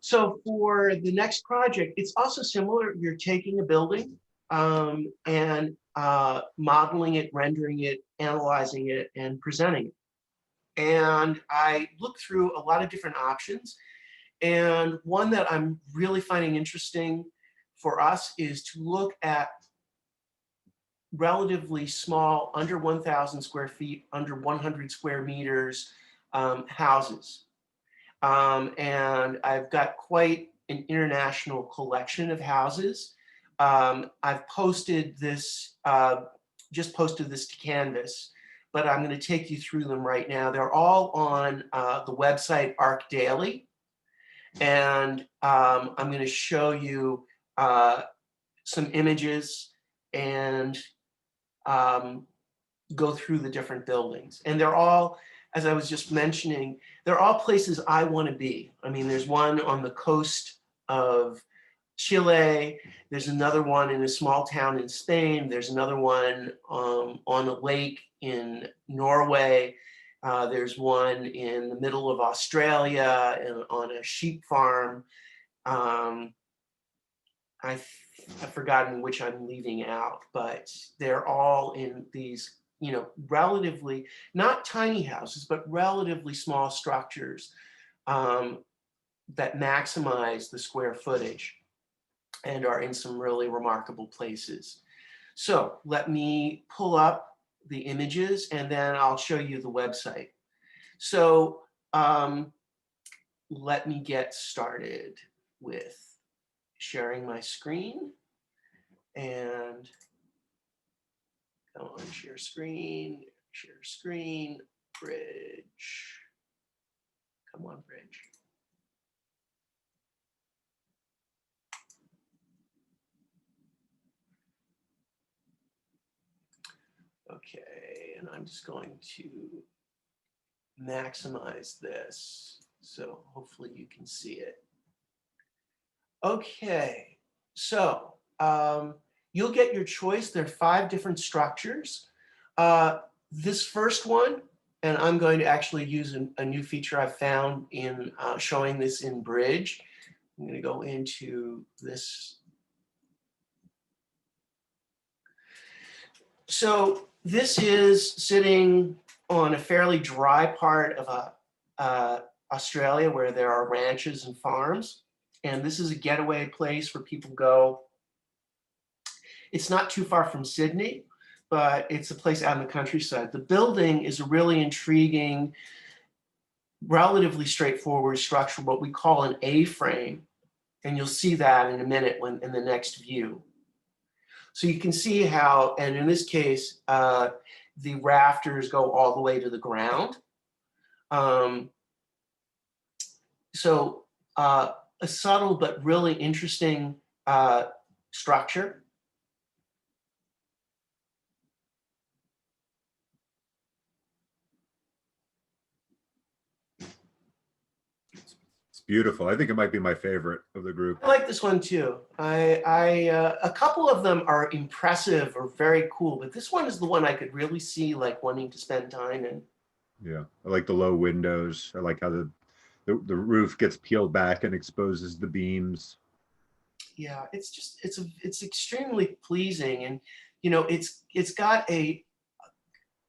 So for the next project, it's also similar. You're taking a building and modeling it, rendering it, analyzing it, and presenting it. And I looked through a lot of different options. And one that I'm really finding interesting for us is to look at relatively small, under 1,000 square feet, under 100 square meters houses. And I've got quite an international collection of houses. I've posted this, just posted this to Canvas, but I'm going to take you through them right now. They're all on the website Arc Daily. And I'm going to show you some images and go through the different buildings. And they're all, as I was just mentioning, they're all places I want to be. I mean, there's one on the coast of Chile. There's another one in a small town in Spain. There's another one on a lake in Norway. There's one in the middle of Australia and on a sheep farm. I've forgotten which I'm leaving out, but they're all in these, you know, relatively, not tiny houses, but relatively small structures that maximize the square footage and are in some really remarkable places. So let me pull up the images and then I'll show you the website. So let me get started with sharing my screen and go on share screen, bridge. Come on, bridge. Okay, and I'm just going to maximize this so hopefully you can see it. Okay, so you'll get your choice. There are 5 different structures. This first one, and I'm going to actually use a new feature I found in showing this in Bridge. I'm going to go into this. So this is sitting on a fairly dry part of Australia where there are ranches and farms. And this is a getaway place where people go. It's not too far from Sydney, but it's a place out in the countryside. The building is a really intriguing, relatively straightforward structure, what we call an A-frame. And you'll see that in a minute when in the next view. So you can see how, and in this case, the rafters go all the way to the ground. A subtle but really interesting structure. It's beautiful. I think it might be my favorite of the group. I like this one too. A couple of them are impressive or very cool, but this one is the one I could really see like wanting to spend time in. Yeah, I like the low windows. I like how the roof gets peeled back and exposes the beams. Yeah, it's extremely pleasing, and you know it's got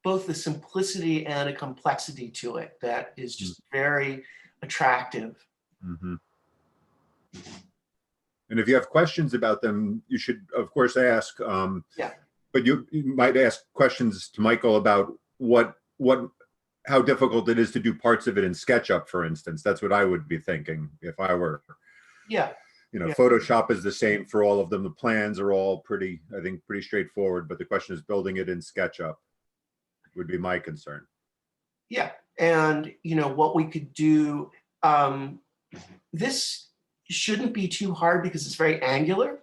both the simplicity and a complexity to it that is just very attractive. Mm-hmm. And if you have questions about them, you should, of course, ask. Yeah. But you might ask questions to Michael about how difficult it is to do parts of it in SketchUp, for instance. That's what I would be thinking if I were. Yeah. You know, yeah. Photoshop is the same for all of them. The plans are all pretty straightforward. But the question is building it in SketchUp would be my concern. Yeah, and you know what we could do. This shouldn't be too hard because it's very angular.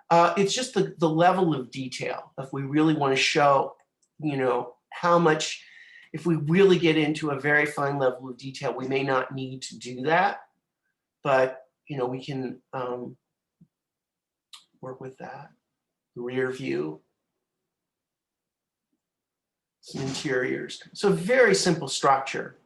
It's just the level of detail. If we really want to show, you know, how much, if we really get into a very fine level of detail, we may not need to do that. But, you know, we can work with that. Rear view. Some interiors. So very simple structure.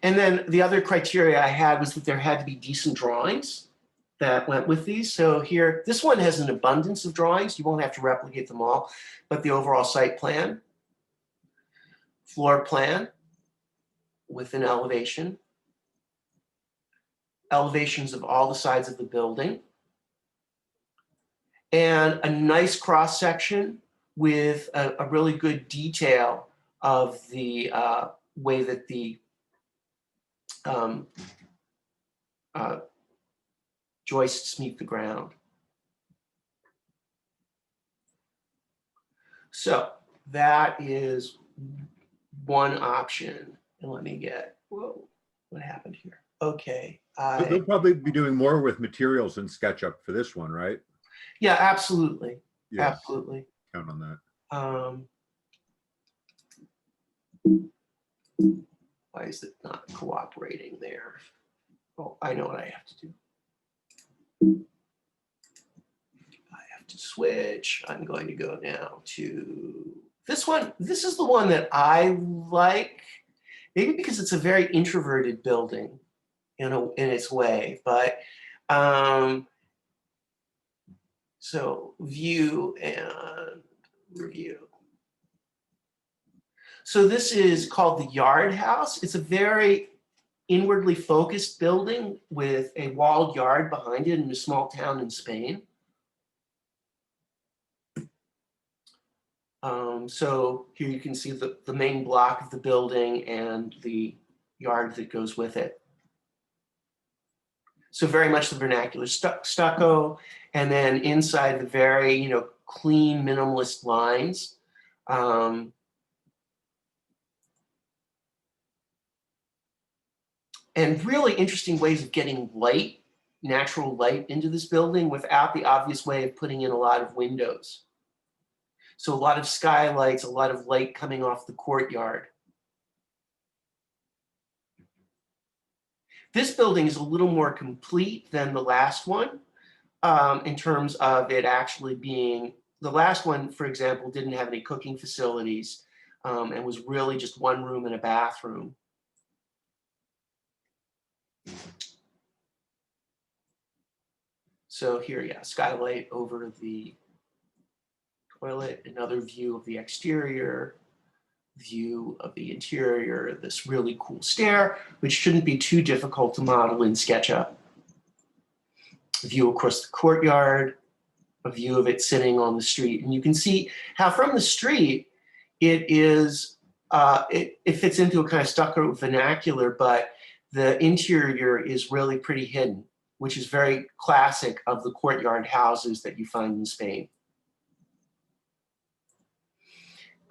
And then the other criteria I had was that there had to be decent drawings that went with these. So here, this one has an abundance of drawings. You won't have to replicate them all, but the overall site plan, floor plan with an elevation, elevations of all the sides of the building, and a nice cross section with a really good detail of the way that the joists meet the ground. So that is one option. And let me get, whoa, what happened here? Okay. They'll probably be doing more with materials in SketchUp for this one, right? Yeah, absolutely. Yeah, Absolutely. count on that. Why is it not cooperating there? Oh, I know what I have to do. I have to switch. I'm going to go now to this one. This is the one that I like, maybe because it's a very introverted building in its way, but so view and review. So this is called the Yard House. It's a very inwardly focused building with a walled yard behind it in a small town in Spain. So here you can see the main block of the building and the yard that goes with it. So very much the vernacular stucco, and then inside the very, clean minimalist lines. And really interesting ways of getting light, natural light into this building without the obvious way of putting in a lot of windows. So a lot of skylights, a lot of light coming off the courtyard. This building is a little more complete than the last one in terms of it actually being, the last one, for example, didn't have any cooking facilities and was really just one room and a bathroom. So here, yeah, skylight over the toilet, another view of the exterior, view of the interior, this really cool stair, which shouldn't be too difficult to model in SketchUp. View across the courtyard, a view of it sitting on the street. And you can see how from the street, it is, it fits into a kind of stucco vernacular, but the interior is really pretty hidden, which is very classic of the courtyard houses that you find in Spain.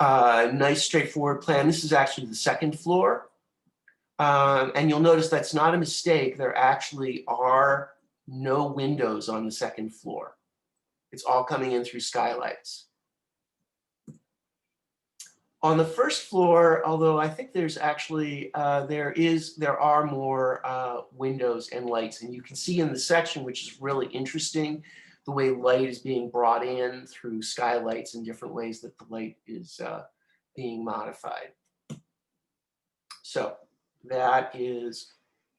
Nice straightforward plan. This is actually the second floor. And you'll notice that's not a mistake. There actually are no windows on the second floor. It's all coming in through skylights. On the first floor, although I think there's actually, there are more windows and lights, and you can see in the section, which is really interesting, the way light is being brought in through skylights in different ways that the light is being modified. So that is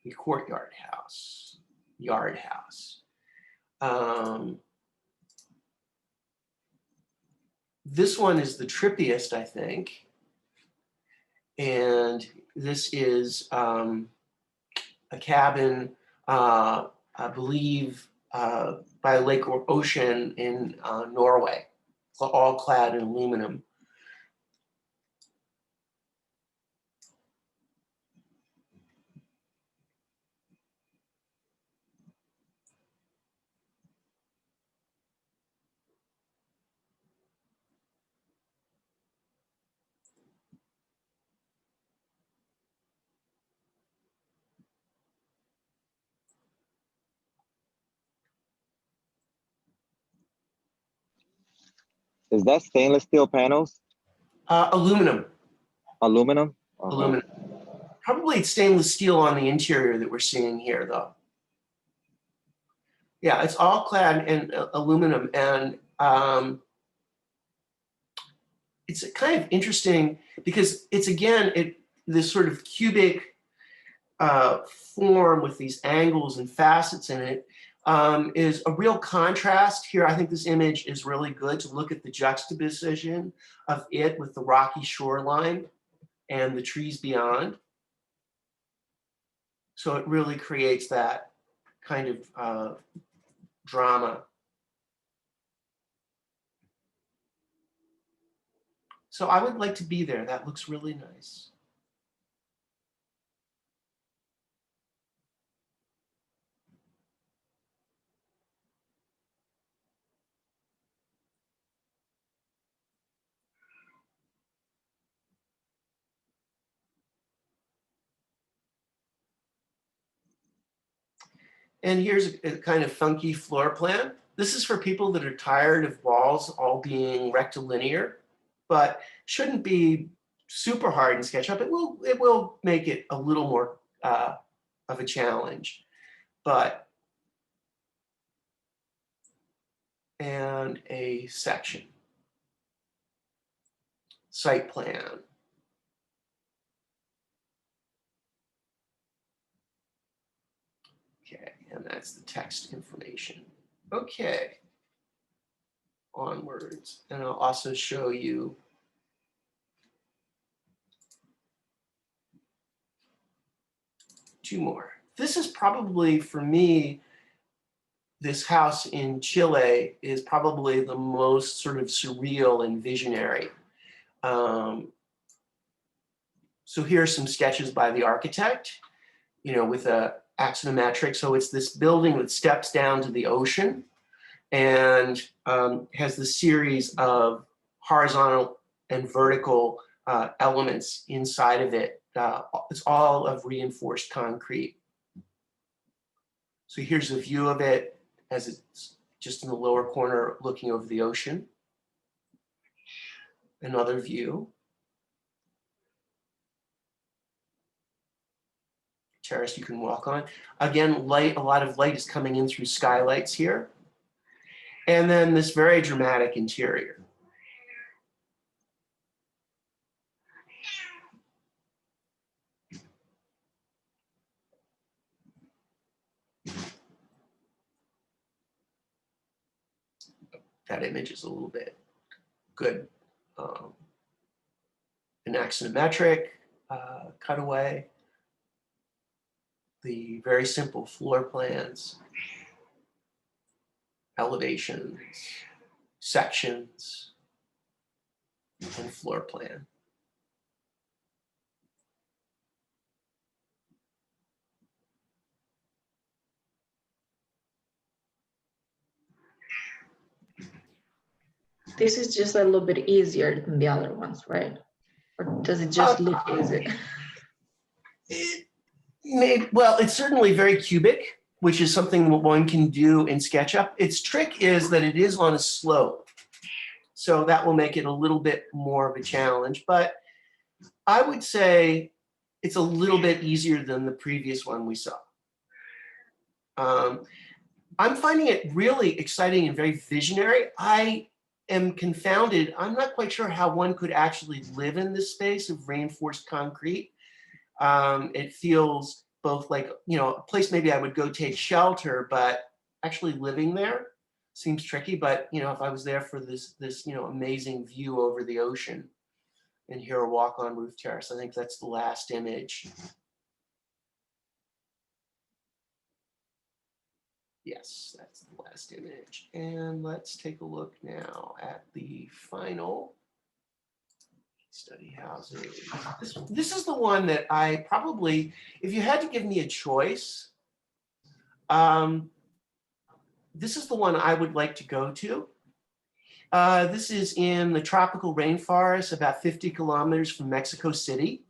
the courtyard house, yard house. This one is the trippiest, I think. And this is a cabin, I believe, by a lake or ocean in Norway, all clad in aluminum. Is that stainless steel panels? Aluminum. Aluminum? Aluminum. Probably it's stainless steel on the interior that we're seeing here, though. Yeah, it's all clad in aluminum, and it's kind of interesting because it's, again, this sort of cubic form with these angles and facets in it is a real contrast here. I think this image is really good to look at the juxtaposition of it with the rocky shoreline and the trees beyond. So it really creates that kind of drama. So I would like to be there. That looks really nice. And here's a kind of funky floor plan. This is for people that are tired of walls all being rectilinear, but shouldn't be super hard in SketchUp. It will make it a little more of a challenge, but and a section, site plan. Okay, and that's the text information. Okay, onwards, and I'll also show you two more. This is probably, for me, this house in Chile is probably the most sort of surreal and visionary. So here are some sketches by the architect, you know, with a axonometric. So it's this building that steps down to the ocean and has this series of horizontal and vertical elements inside of it. It's all of reinforced concrete. So here's a view of it as it's just in the lower corner looking over the ocean. Another view. Terrace you can walk on. Again, light, a lot of light is coming in through skylights here. And then this very dramatic interior. That image is a little bit good. An axonometric cutaway. The very simple floor plans, elevations, sections, and floor plan. This is just a little bit easier than the other ones, right? Or does it just look easy? Well, it's certainly very cubic, which is something one can do in SketchUp. Its trick is that it is on a slope. So that will make it a little bit more of a challenge. But I would say it's a little bit easier than the previous one we saw. I'm finding it really exciting and very visionary. I am confounded. I'm not quite sure how one could actually live in this space of reinforced concrete. It feels both like, you know, a place maybe I would go take shelter, but actually living there seems tricky. But, you know, if I was there for this, you know, amazing view over the ocean and here a walk on roof terrace, I think that's the last image. Yes, that's the last image. And let's take a look now at the final study houses. This is the one that I probably, if you had to give me a choice, this is the one I would like to go to. This is in the tropical rainforest, about 50 kilometers from Mexico City.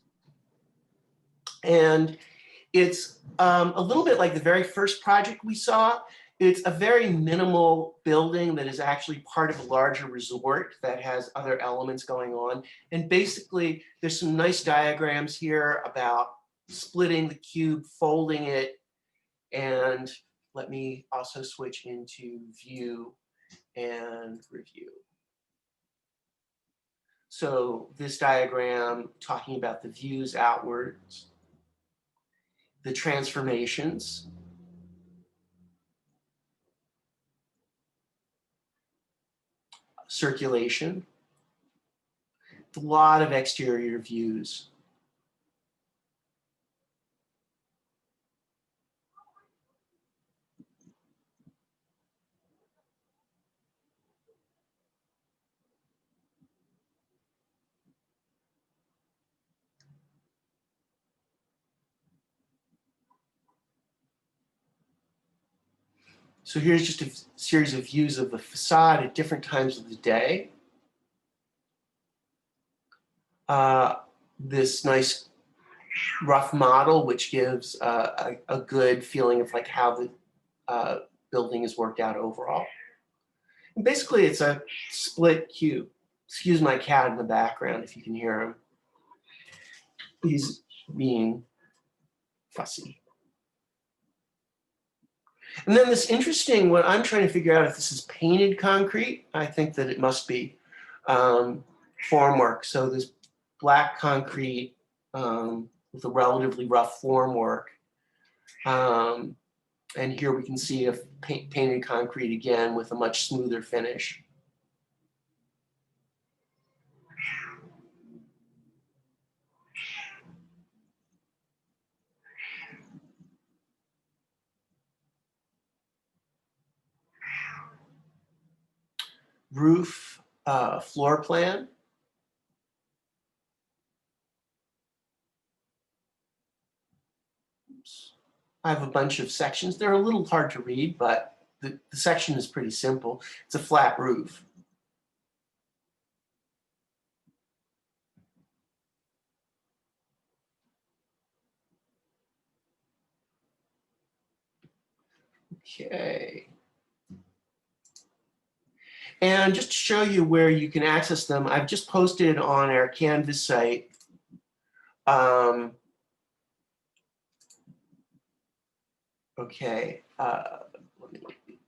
And it's a little bit like the very first project we saw. It's a very minimal building that is actually part of a larger resort that has other elements going on. And basically, there's some nice diagrams here about splitting the cube, folding it, and let me also switch into view and review. So this diagram talking about the views outwards, the transformations. Circulation. A lot of exterior views. So here's just a series of views of the facade at different times of the day. This nice rough model, which gives a good feeling of like how the building is worked out overall. And basically, it's a split cube. Excuse my cat in the background if you can hear him. He's being fussy. And then this interesting, what I'm trying to figure out if this is painted concrete. I think that it must be formwork. So this black concrete with a relatively rough formwork. And here we can see a painted concrete again with a much smoother finish. Roof floor plan. Oops. I have a bunch of sections. They're a little hard to read, but the section is pretty simple. It's a flat roof. Okay. And just to show you where you can access them, I've just posted on our Canvas site okay, let me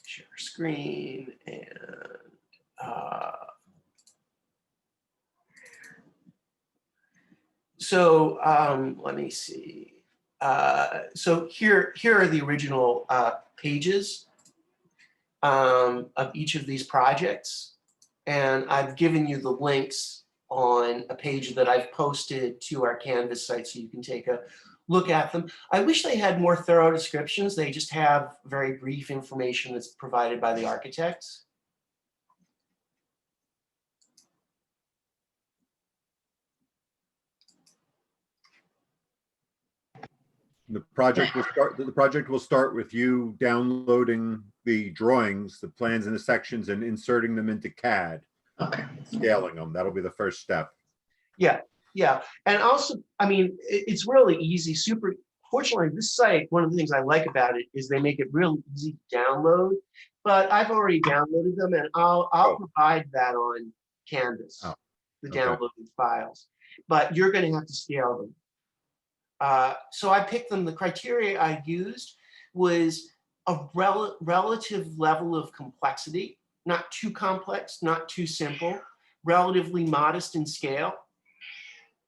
share screen and so let me see. So here are the original pages of each of these projects. And I've given you the links on a page that I've posted to our Canvas site so you can take a look at them. I wish they had more thorough descriptions. They just have very brief information that's provided by the architects. The project will start with you downloading the drawings, the plans and the sections, and inserting them into CAD. Okay. Scaling them. That'll be the first step. Yeah. And also, I mean, it's really easy. Fortunately, this site, one of the things I like about it is they make it really easy to download. But I've already downloaded them, and I'll provide that on Canvas, the downloaded files. But you're going to have to scale them. So I picked them. The criteria I used was a relative level of complexity, not too complex, not too simple, relatively modest in scale,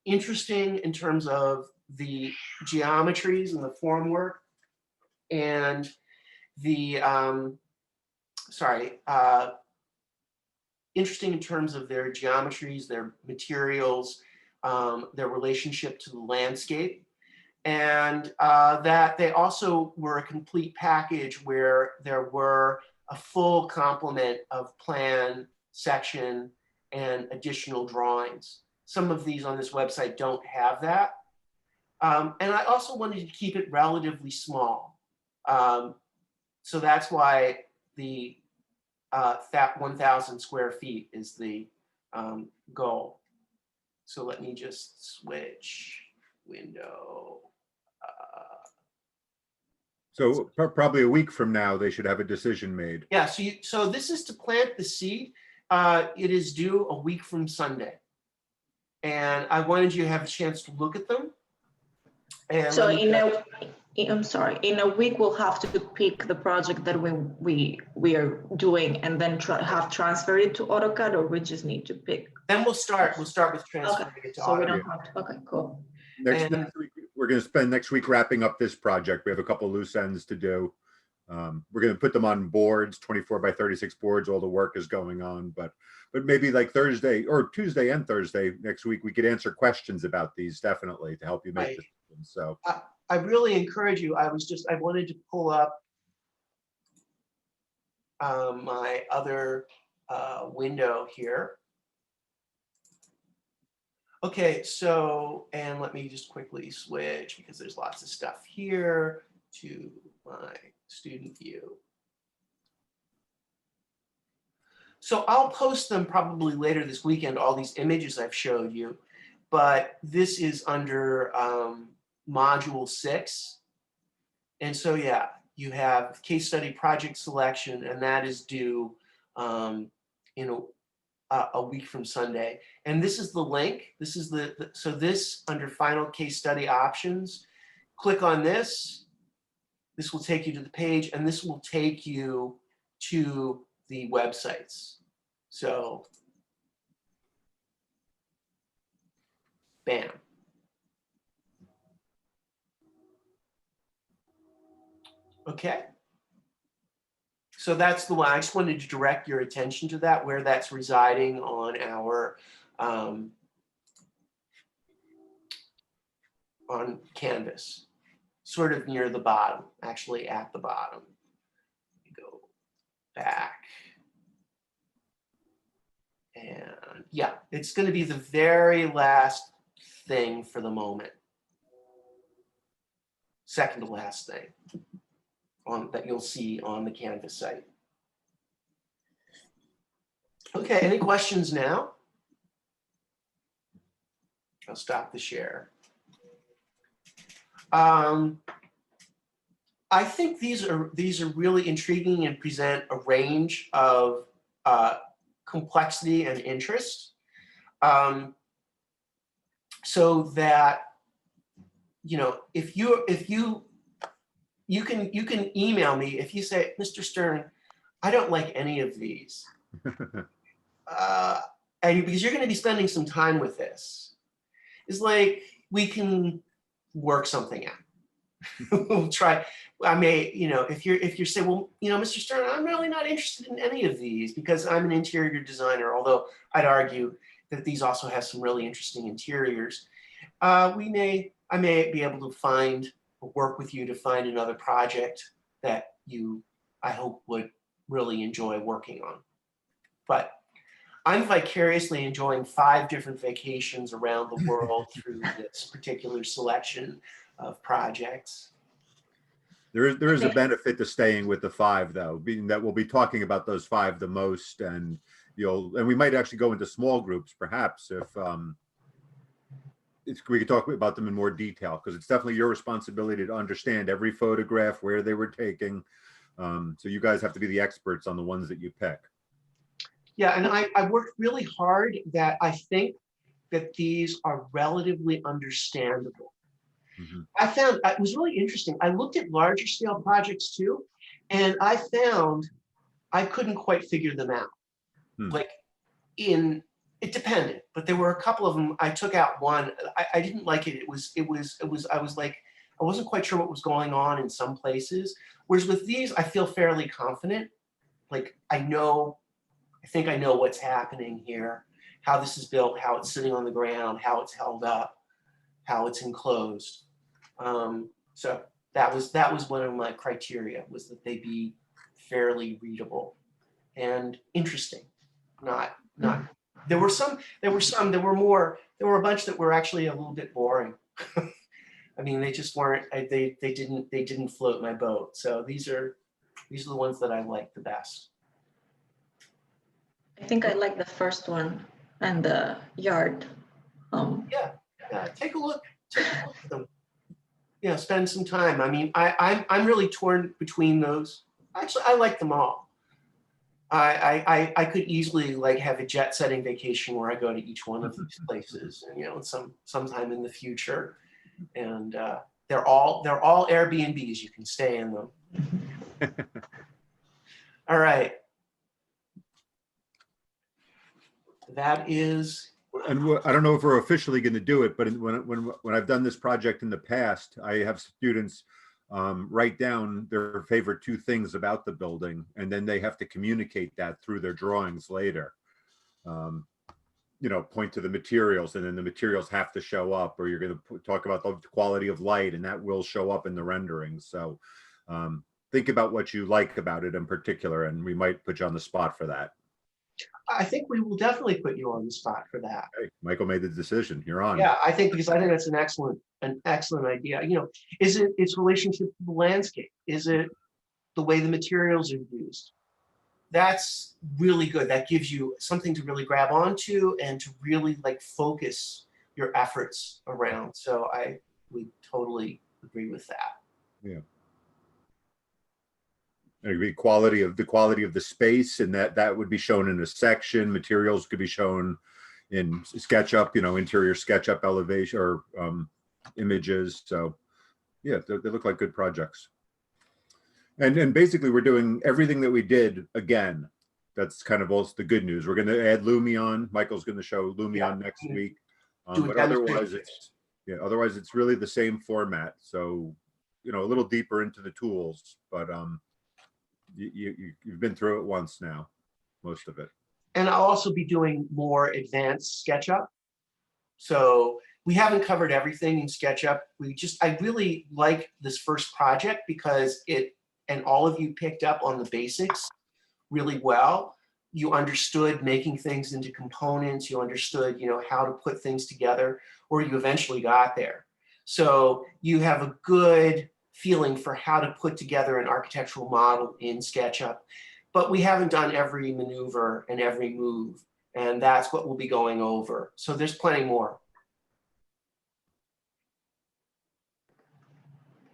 interesting in terms of the geometries and the formwork, and the, interesting in terms of their geometries, their materials, their relationship to the landscape. And that they also were a complete package where there were a full complement of plan, section, and additional drawings. Some of these on this website don't have that. And I also wanted to keep it relatively small. So that's why the 1,000 square feet is the goal. So let me just switch window. So probably a week from now, they should have a decision made. Yeah, so this is to plant the seed. It is due a week from Sunday. And I wanted you to have a chance to look at them. And so I'm sorry, in a week we'll have to pick the project that we are doing and then have transferred it to AutoCAD, or we just need to pick. Then we'll start with transferring it to So we AutoCAD. don't have to, okay, cool. Next week, we're going to spend next week wrapping up this project. We have a couple loose ends to do. We're going to put them on boards, 24 by 36 boards. All the work is going on, but maybe like Thursday or Tuesday and Thursday next week, we could answer questions about these definitely to help you make Right. decisions. So I really encourage you. I wanted to pull up my other window here. Okay, so, and let me just quickly switch because there's lots of stuff here to my student view. So I'll post them probably later this weekend, all these images I've showed you, but this is under module 6. And so, yeah, you have case study project selection, and that is due in a week from Sunday. And this is the link. This is so this under final case study options, click on this. This will take you to the page, and this will take you to the websites. So, bam. Okay. So that's the one. I just wanted to direct your attention to that, where that's residing on our on Canvas, sort of near the bottom, actually at the bottom. Go back. And yeah, it's going to be the very last thing for the moment. Second to last thing that you'll see on the Canvas site. Okay, any questions now? I'll stop the share. I think these are really intriguing and present a range of complexity and interest, so that, you know, if you can email me if you say, Mr. Stern, I don't like any of these, and because you're going to be spending some time with this, it's like we can work something out. We'll try. I may, you know, if you're saying, well, you know, Mr. Stern, I'm really not interested in any of these because I'm an interior designer, although I'd argue that these also have some really interesting interiors. I may be able to work with you to find another project that you, I hope, would really enjoy working on. But I'm vicariously enjoying 5 different vacations around the world through this particular selection of projects. there is a benefit to staying with the 5, though, being that we'll be talking about those 5 the most, and we might actually go into small groups, perhaps, if we could talk about them in more detail, because it's definitely your responsibility to understand every photograph, where they were taken. So you guys have to be the experts on the ones that you pick. Yeah, and I worked really hard that I think that these are relatively understandable. Mm-hmm. I found it was really interesting. I looked at larger scale projects too, and I found I couldn't quite figure them out. Like it depended, but there were a couple of them. I took out one. I didn't like it. I was like, I wasn't quite sure what was going on in some places. Whereas with these, I feel fairly confident. Like I think I know what's happening here, how this is built, how it's sitting on the ground, how it's held up, how it's enclosed. So that was one of my criteria, was that they be fairly readable and interesting. Not there were a bunch that were actually a little bit boring. I mean, they just weren't. They didn't float my boat. So these are the ones that I like the best. I think I like the first one and the yard. Yeah, take a look at them. Yeah, spend some time. I mean, I'm really torn between those. Actually, I like them all. I could easily like have a jet setting vacation where I go to each one of these places, and sometime in the future, and they're all Airbnbs. You can stay in them. All right. That is I don't know if we're officially going to do it, but when I've done this project in the past, I have students write down their favorite 2 things about the building, and then they have to communicate that through their drawings later. You know, point to the materials, and then the materials have to show up, or you're going to talk about the quality of light, and that will show up in the renderings. So think about what you like about it in particular, and we might put you on the spot for that. I think we will definitely put you on the spot for that. Hey, Michael made the decision. You're on. Yeah, I think that's an excellent idea. You know, is it its relationship to the landscape? Is it the way the materials are used? That's really good. That gives you something to really grab onto and to really like focus your efforts around. So we totally agree with that. Yeah. And the quality of the space, and that would be shown in a section. Materials could be shown in SketchUp, you know, interior SketchUp elevation or images. So yeah, they look like good projects. And basically we're doing everything that we did again. That's kind of also the good news. We're going to add Lumion. Michael's going to show Lumion next week. But otherwise it's really the same format. So, you know, a little deeper into the tools, but you've been through it once now, most of it. And I'll also be doing more advanced SketchUp. So we haven't covered everything in SketchUp. I really like this first project because and all of you picked up on the basics really well. You understood making things into components. You understood, you know, how to put things together, or you eventually got there. So you have a good feeling for how to put together an architectural model in SketchUp, but we haven't done every maneuver and every move, and that's what we'll be going over. So there's plenty more.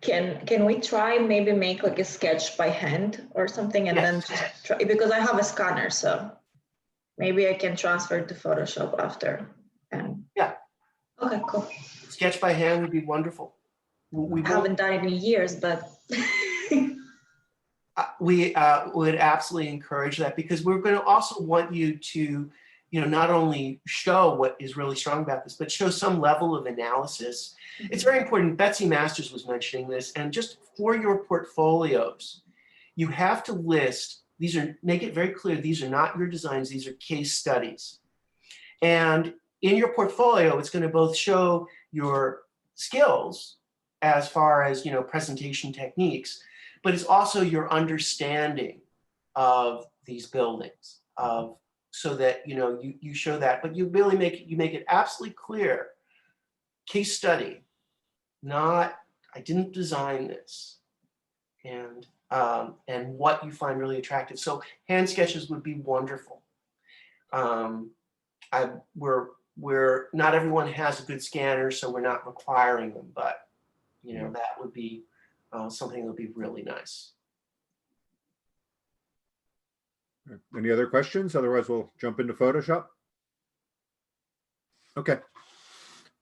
Can we try maybe make like a sketch by hand or something, and then just try, because I have a scanner, so maybe I can transfer it to Photoshop after. And yeah. Okay, cool. Sketch by hand would be wonderful. We haven't done it in years, but we would absolutely encourage that, because we're going to also want you to, you know, not only show what is really strong about this, but show some level of analysis. It's very important. Betsy Masters was mentioning this, and just for your portfolios, you have to list, make it very clear, these are not your designs, these are case studies. And in your portfolio, it's going to both show your skills as far as, you know, presentation techniques, but it's also your understanding of these buildings, so that, you know, you show that, but you really make it absolutely clear. Case study, not I didn't design this, and what you find really attractive. So hand sketches would be wonderful. We're not everyone has a good scanner, so we're not requiring them, but you know, that would be something that would be really nice. Any other questions? Otherwise, we'll jump into Photoshop. Okay,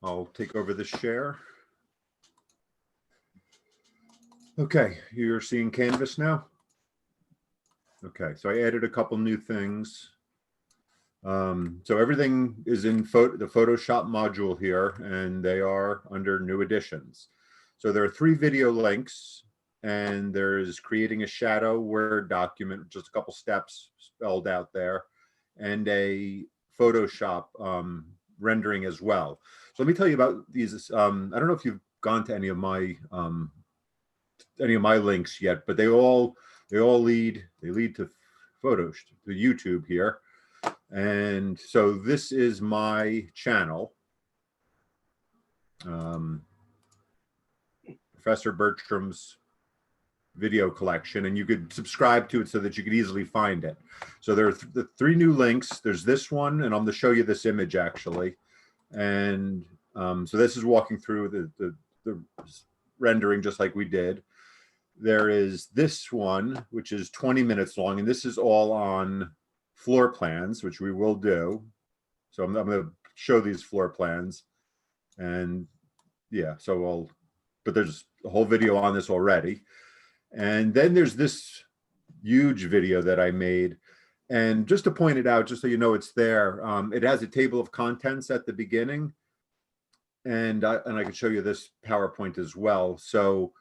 I'll take over the share. Okay, you're seeing Canvas now? Okay, so I added a couple new things. So everything is in the Photoshop module here, and they are under new additions. So there are 3 video links, and there's creating a shadow Word document, just a couple steps spelled out there, and a Photoshop rendering as well. So let me tell you about these. I don't know if you've gone to any of my links yet, but they all lead to photos, to YouTube here. And so this is my channel, Professor Bertram's video collection, and you could subscribe to it so that you could easily find it. So there are the 3 new links. There's this one, and I'm going to show you this image actually. And so this is walking through the rendering just like we did. There is this one, which is 20 minutes long, and this is all on floor plans, which we will do. So I'm going to show these floor plans, and yeah, so but there's a whole video on this already. And then there's this huge video that I made, And just to point it out, just so you know it's there, it has a table of contents at the beginning. And I can show you this PowerPoint as well. So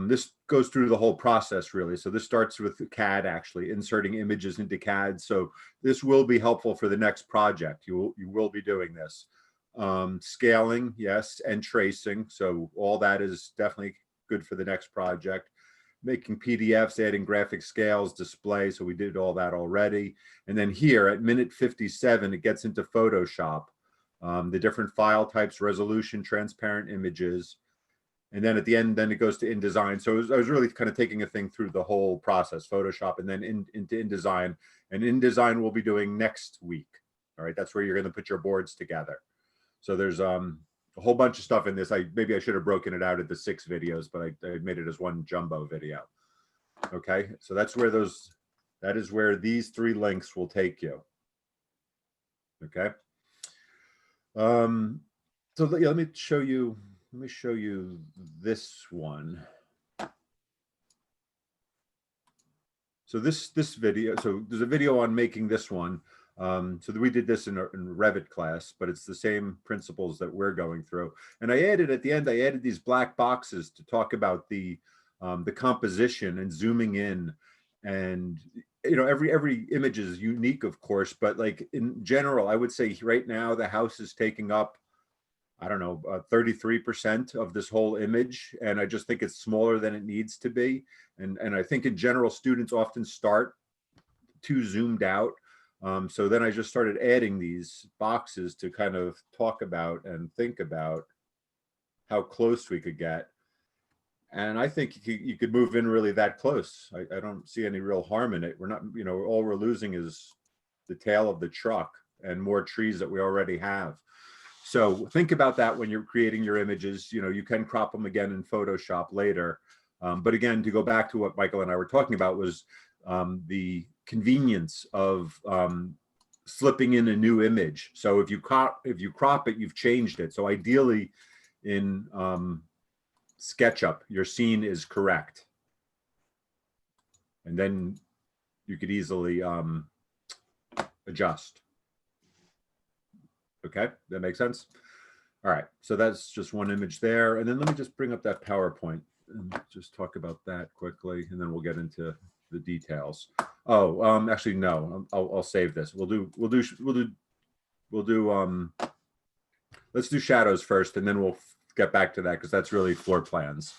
this goes through the whole process really. So this starts with CAD, actually inserting images into CAD. So this will be helpful for the next project. You will be doing this. Scaling, yes, and tracing. So all that is definitely good for the next project. Making PDFs, adding graphic scales, display. So we did all that already. And then here at minute 57, it gets into Photoshop. The different file types, resolution, transparent images. And then at the end, then it goes to InDesign. So I was really kind of taking a thing through the whole process, Photoshop, and then into InDesign. And InDesign we'll be doing next week. All right, that's where you're going to put your boards together. So there's a whole bunch of stuff in this. Maybe I should have broken it out into 6 videos, but I made it as one jumbo video. Okay, so that is where these 3 links will take you. Okay. So yeah, let me show you this one. So this video, so there's a video on making this one. So we did this in Revit class, but it's the same principles that we're going through. And I added at the end, I added these black boxes to talk about the composition and zooming in. And you know, every image is unique, of course, but like in general, I would say right now the house is taking up, I don't know, 33% of this whole image. And I just think it's smaller than it needs to be. And I think in general, students often start too zoomed out. So then I just started adding these boxes to kind of talk about and think about how close we could get. And I think you could move in really that close. I don't see any real harm in it. We're not, you know, all we're losing is the tail of the truck and more trees that we already have. So think about that when you're creating your images. You know, you can crop them again in Photoshop later. But again, to go back to what Michael and I were talking about was the convenience of slipping in a new image. So if you crop it, you've changed it. So ideally in SketchUp, your scene is correct. And then you could easily adjust. Okay, that makes sense? All right, so that's just one image there. And then let me just bring up that PowerPoint and just talk about that quickly, and then we'll get into the details. Oh, actually, no, I'll save this. Let's do shadows first, and then we'll get back to that because that's really floor plans.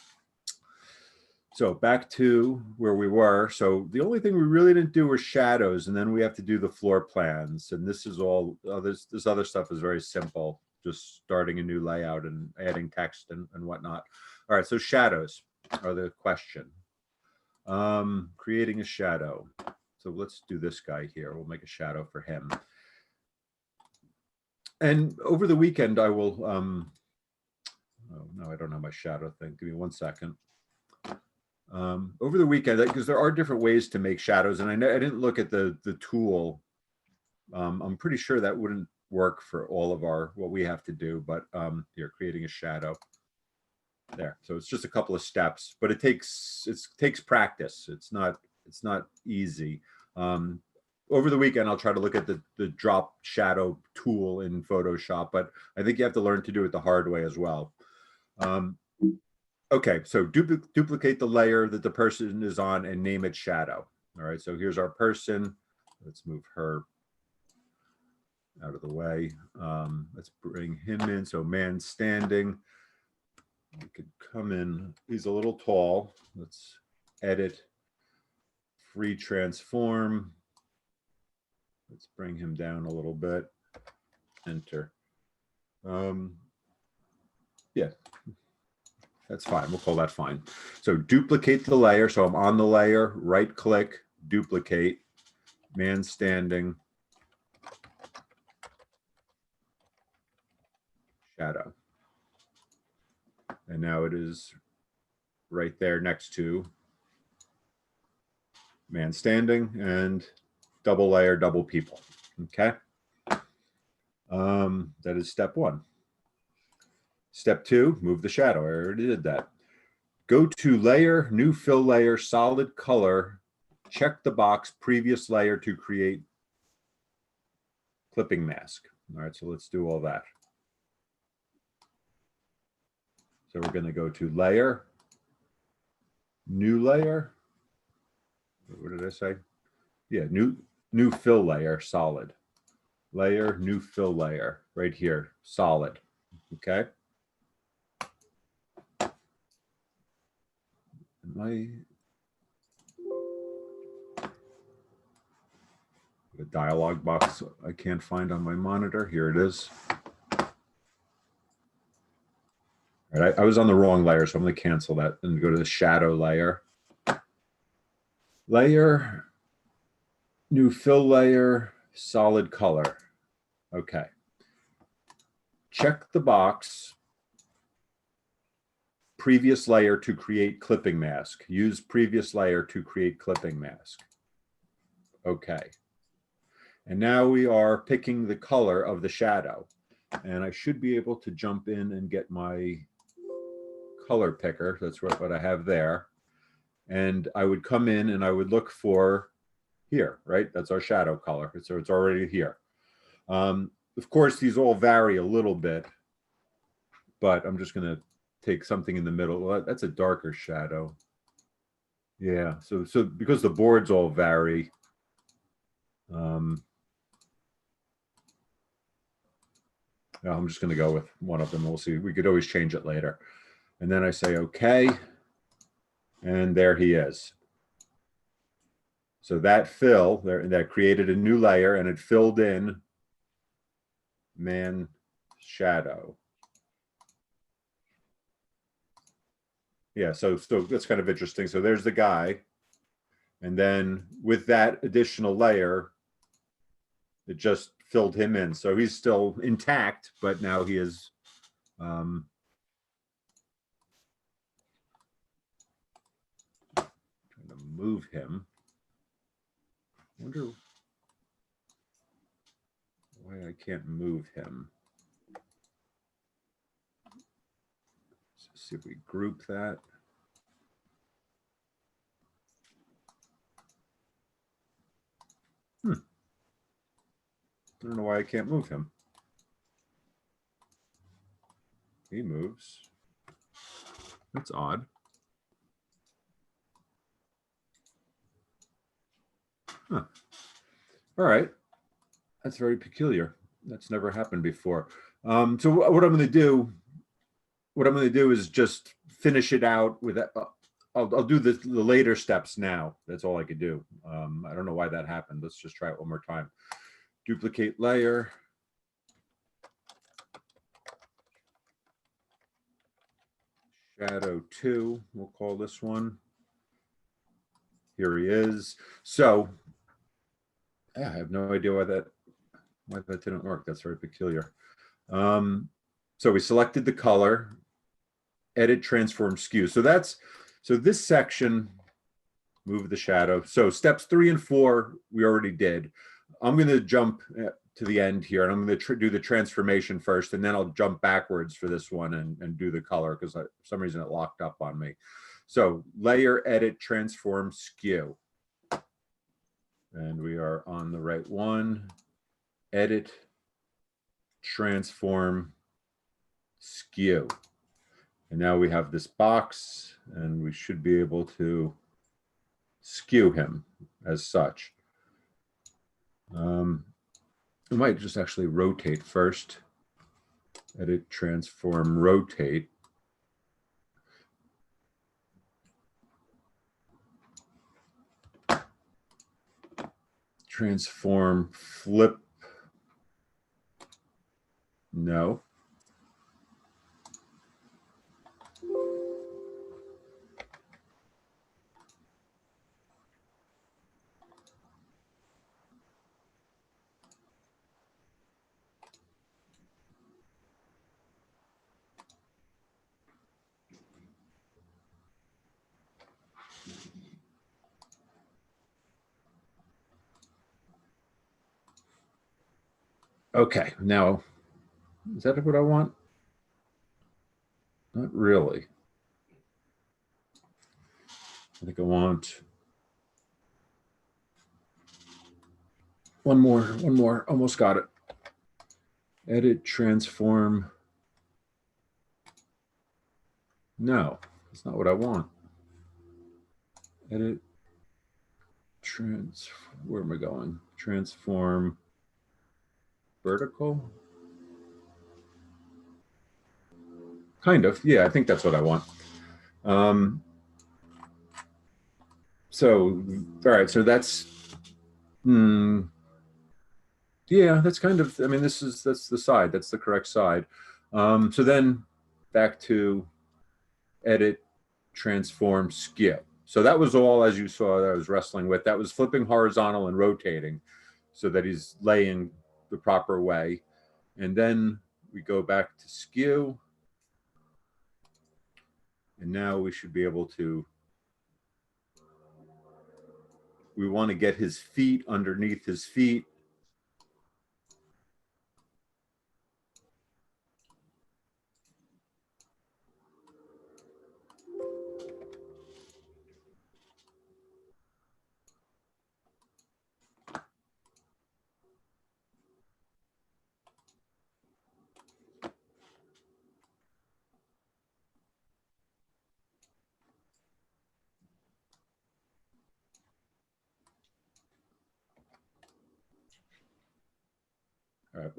So back to where we were. So the only thing we really didn't do was shadows, and then we have to do the floor plans. And this is all, this other stuff is very simple, just starting a new layout and adding text and whatnot. All right, so shadows are the question. Creating a shadow. So let's do this guy here. We'll make a shadow for him. And over the weekend, I will, oh no, I don't have my shadow thing. Give me 1 second. Over the weekend, because there are different ways to make shadows, and I didn't look at the tool. I'm pretty sure that wouldn't work for all of what we have to do, but here, creating a shadow. There, so it's just a couple of steps, but it takes practice. It's not easy. Over the weekend, I'll try to look at the drop shadow tool in Photoshop, but I think you have to learn to do it the hard way as well. Okay, so duplicate the layer that the person is on and name it shadow. All right, so here's our person. Let's move her out of the way. Let's bring him in. So man standing. We could come in. He's a little tall. Let's edit, free transform. Let's bring him down a little bit. Enter. Yeah. That's fine. We'll call that fine. So duplicate the layer. So I'm on the layer, right click, duplicate, man standing, shadow. And now it is right there next to man standing and double layer, double people. Okay. That is step 1. Step 2, move the shadow. I already did that. Go to layer, new fill layer, solid color, Check the box previous layer to create clipping mask. All right, so let's do all that. So we're going to go to layer, new layer. What did I say? Yeah, new fill layer, solid. Layer, new fill layer, right here, solid. Okay. The dialog box I can't find on my monitor. Here it is. All right, I was on the wrong layer, so I'm going to cancel that and go to the shadow layer. Layer, new fill layer, solid color. Okay. Check the box previous layer to create clipping mask. Use previous layer to create clipping mask. Okay. And now we are picking the color of the shadow. And I should be able to jump in and get my color picker. That's what I have there. And I would come in and I would look for here, right? That's our shadow color. So it's already here. Of course, these all vary a little bit, but I'm just going to take something in the middle. Well, that's a darker shadow. Yeah. So because the boards all vary, I'm just going to go with one of them. We'll see. We could always change it later. And then I say, okay. And there he is. So that fill there, that created a new layer and it filled in man shadow. Yeah, so that's kind of interesting. So there's the guy. And then with that additional layer, it just filled him in. So he's still intact, but now he is trying to move him. I wonder why I can't move him. Let's see if we group that. I don't know why I can't move him. He moves. That's odd. Huh. All right. That's very peculiar. That's never happened before. So what I'm going to do is just finish it out with that. I'll do the later steps now. That's all I could do. I don't know why that happened. Let's just try it one more time. Duplicate layer. Shadow 2, we'll call this one. Here he is. So yeah, I have no idea why that didn't work. That's very peculiar. So we selected the color, edit, transform, skew. So this section, move the shadow. So steps 3 and 4, we already did. I'm going to jump to the end here and I'm going to do the transformation first, and then I'll jump backwards for this one and do the color because for some reason it locked up on me. So layer, edit, transform, skew. And we are on the right one. Edit, transform, skew. And now we have this box and we should be able to skew him as such. We might just actually rotate first. Edit, transform, rotate. Transform, flip. No. Okay, now, is that what I want? Not really. I think I want one more, almost got it. Edit, transform. No, that's not what I want. Edit, where am I going? Transform, vertical. Kind of, yeah, I think that's what I want. So, all right, so that's, yeah, that's kind of, I mean, that's the side, that's the correct side. So then back to edit, transform, skew. So that was all, as you saw, that I was wrestling with. That was flipping horizontal and rotating so that he's laying the proper way. And then we go back to skew. And now we should be able to, we want to get his feet underneath his feet. All right,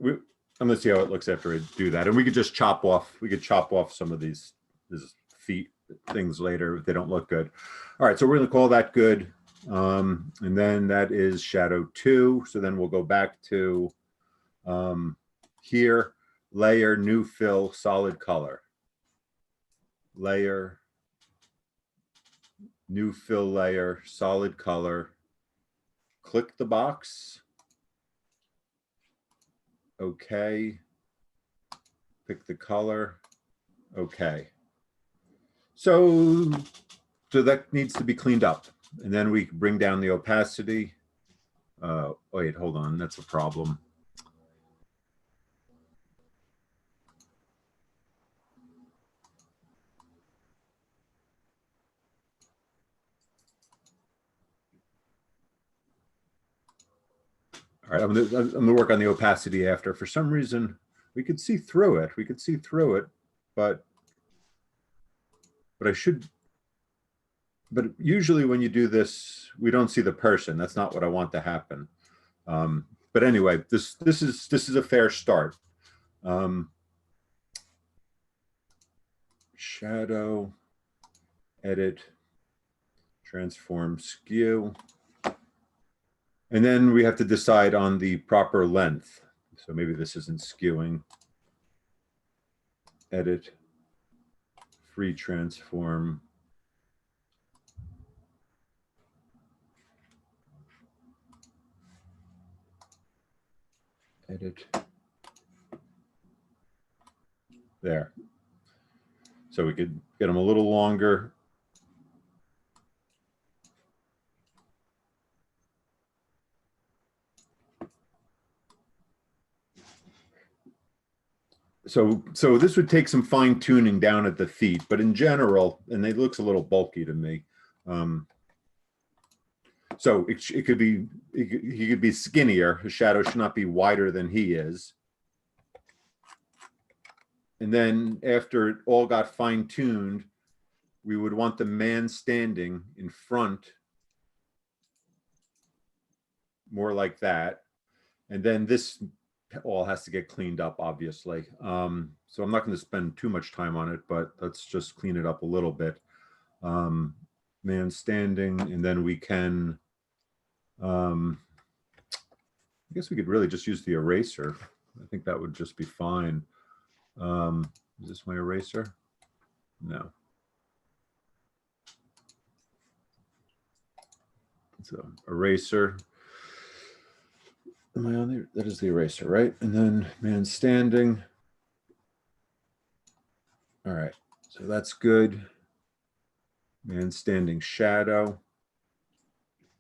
I'm gonna see how it looks after I do that. And we could just chop off some of these feet things later if they don't look good. All right, so we're gonna call that good. And then that is shadow 2. So then we'll go back to here, layer, new fill, solid color. Layer, new fill layer, solid color. Click the box. Okay. Pick the color. Okay. So that needs to be cleaned up. And then we bring down the opacity. Wait, hold on, that's a problem. All right, I'm gonna work on the opacity after. For some reason, we could see through it. We could see through it, but I should. But usually when you do this, we don't see the person. That's not what I want to happen. But anyway, this is a fair start. Shadow, edit, transform, skew. And then we have to decide on the proper length. So maybe this isn't skewing. Edit, free transform. Edit. There. So we could get them a little longer. So this would take some fine tuning down at the feet, but in general, and it looks a little bulky to me. So it could be, he could be skinnier. His shadow should not be wider than he is. And then after it all got fine tuned, we would want the man standing in front, more like that. And then this all has to get cleaned up, obviously. So I'm not going to spend too much time on it, but let's just clean it up a little bit. Man standing, and then we can, I guess we could really just use the eraser. I think that would just be fine. Is this my eraser? No. So eraser. Am I on there? That is the eraser, right? And then man standing. All right, so that's good. Man standing shadow.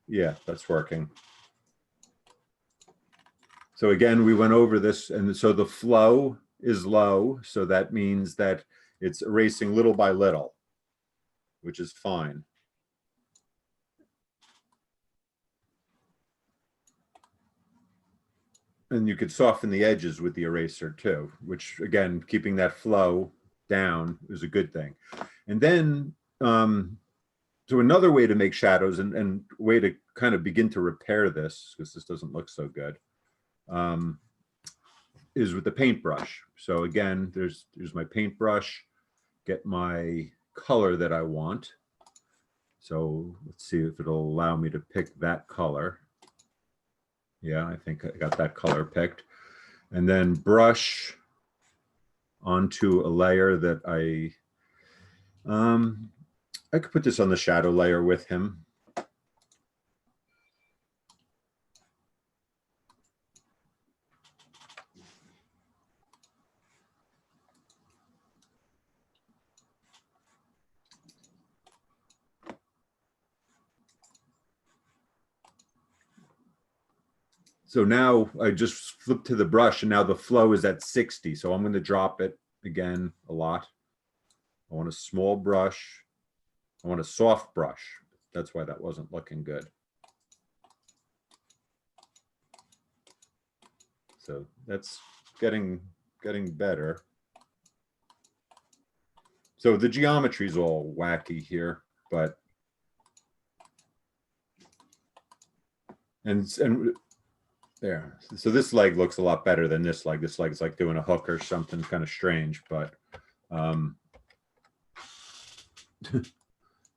Yeah, that's working. So again, we went over this, and so the flow is low. So that means that it's erasing little by little, which is fine. And you could soften the edges with the eraser too, which again, keeping that flow down is a good thing. And then, so another way to make shadows and way to kind of begin to repair this, because this doesn't look so good, is with the paintbrush. So again, here's my paintbrush, get my color that I want. So let's see if it'll allow me to pick that color. Yeah, I think I got that color picked. And then brush onto a layer that I could put this on the shadow layer with him. So now I just flip to the brush and now the flow is at 60. So I'm going to drop it again a lot. I want a small brush. I want a soft brush. That's why that wasn't looking good. So that's getting better. So the geometry is all wacky here, but and there. So this leg looks a lot better than this leg. This leg is like doing a hook or something kind of strange, but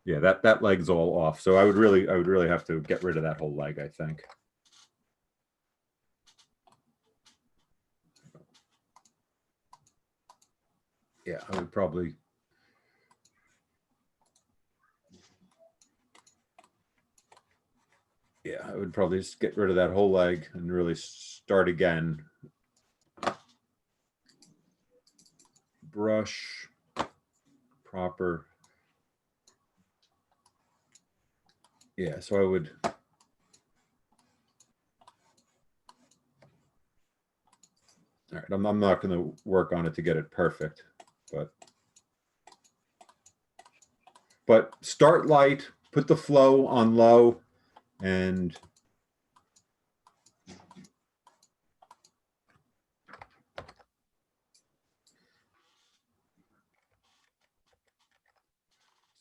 yeah, that leg's all off. So I would really have to get rid of that whole leg, I think. Yeah, I would probably. Yeah, I would probably just get rid of that whole leg and really start again. Brush, proper. Yeah, so I would. All right, I'm not going to work on it to get it perfect, but start light, put the flow on low, and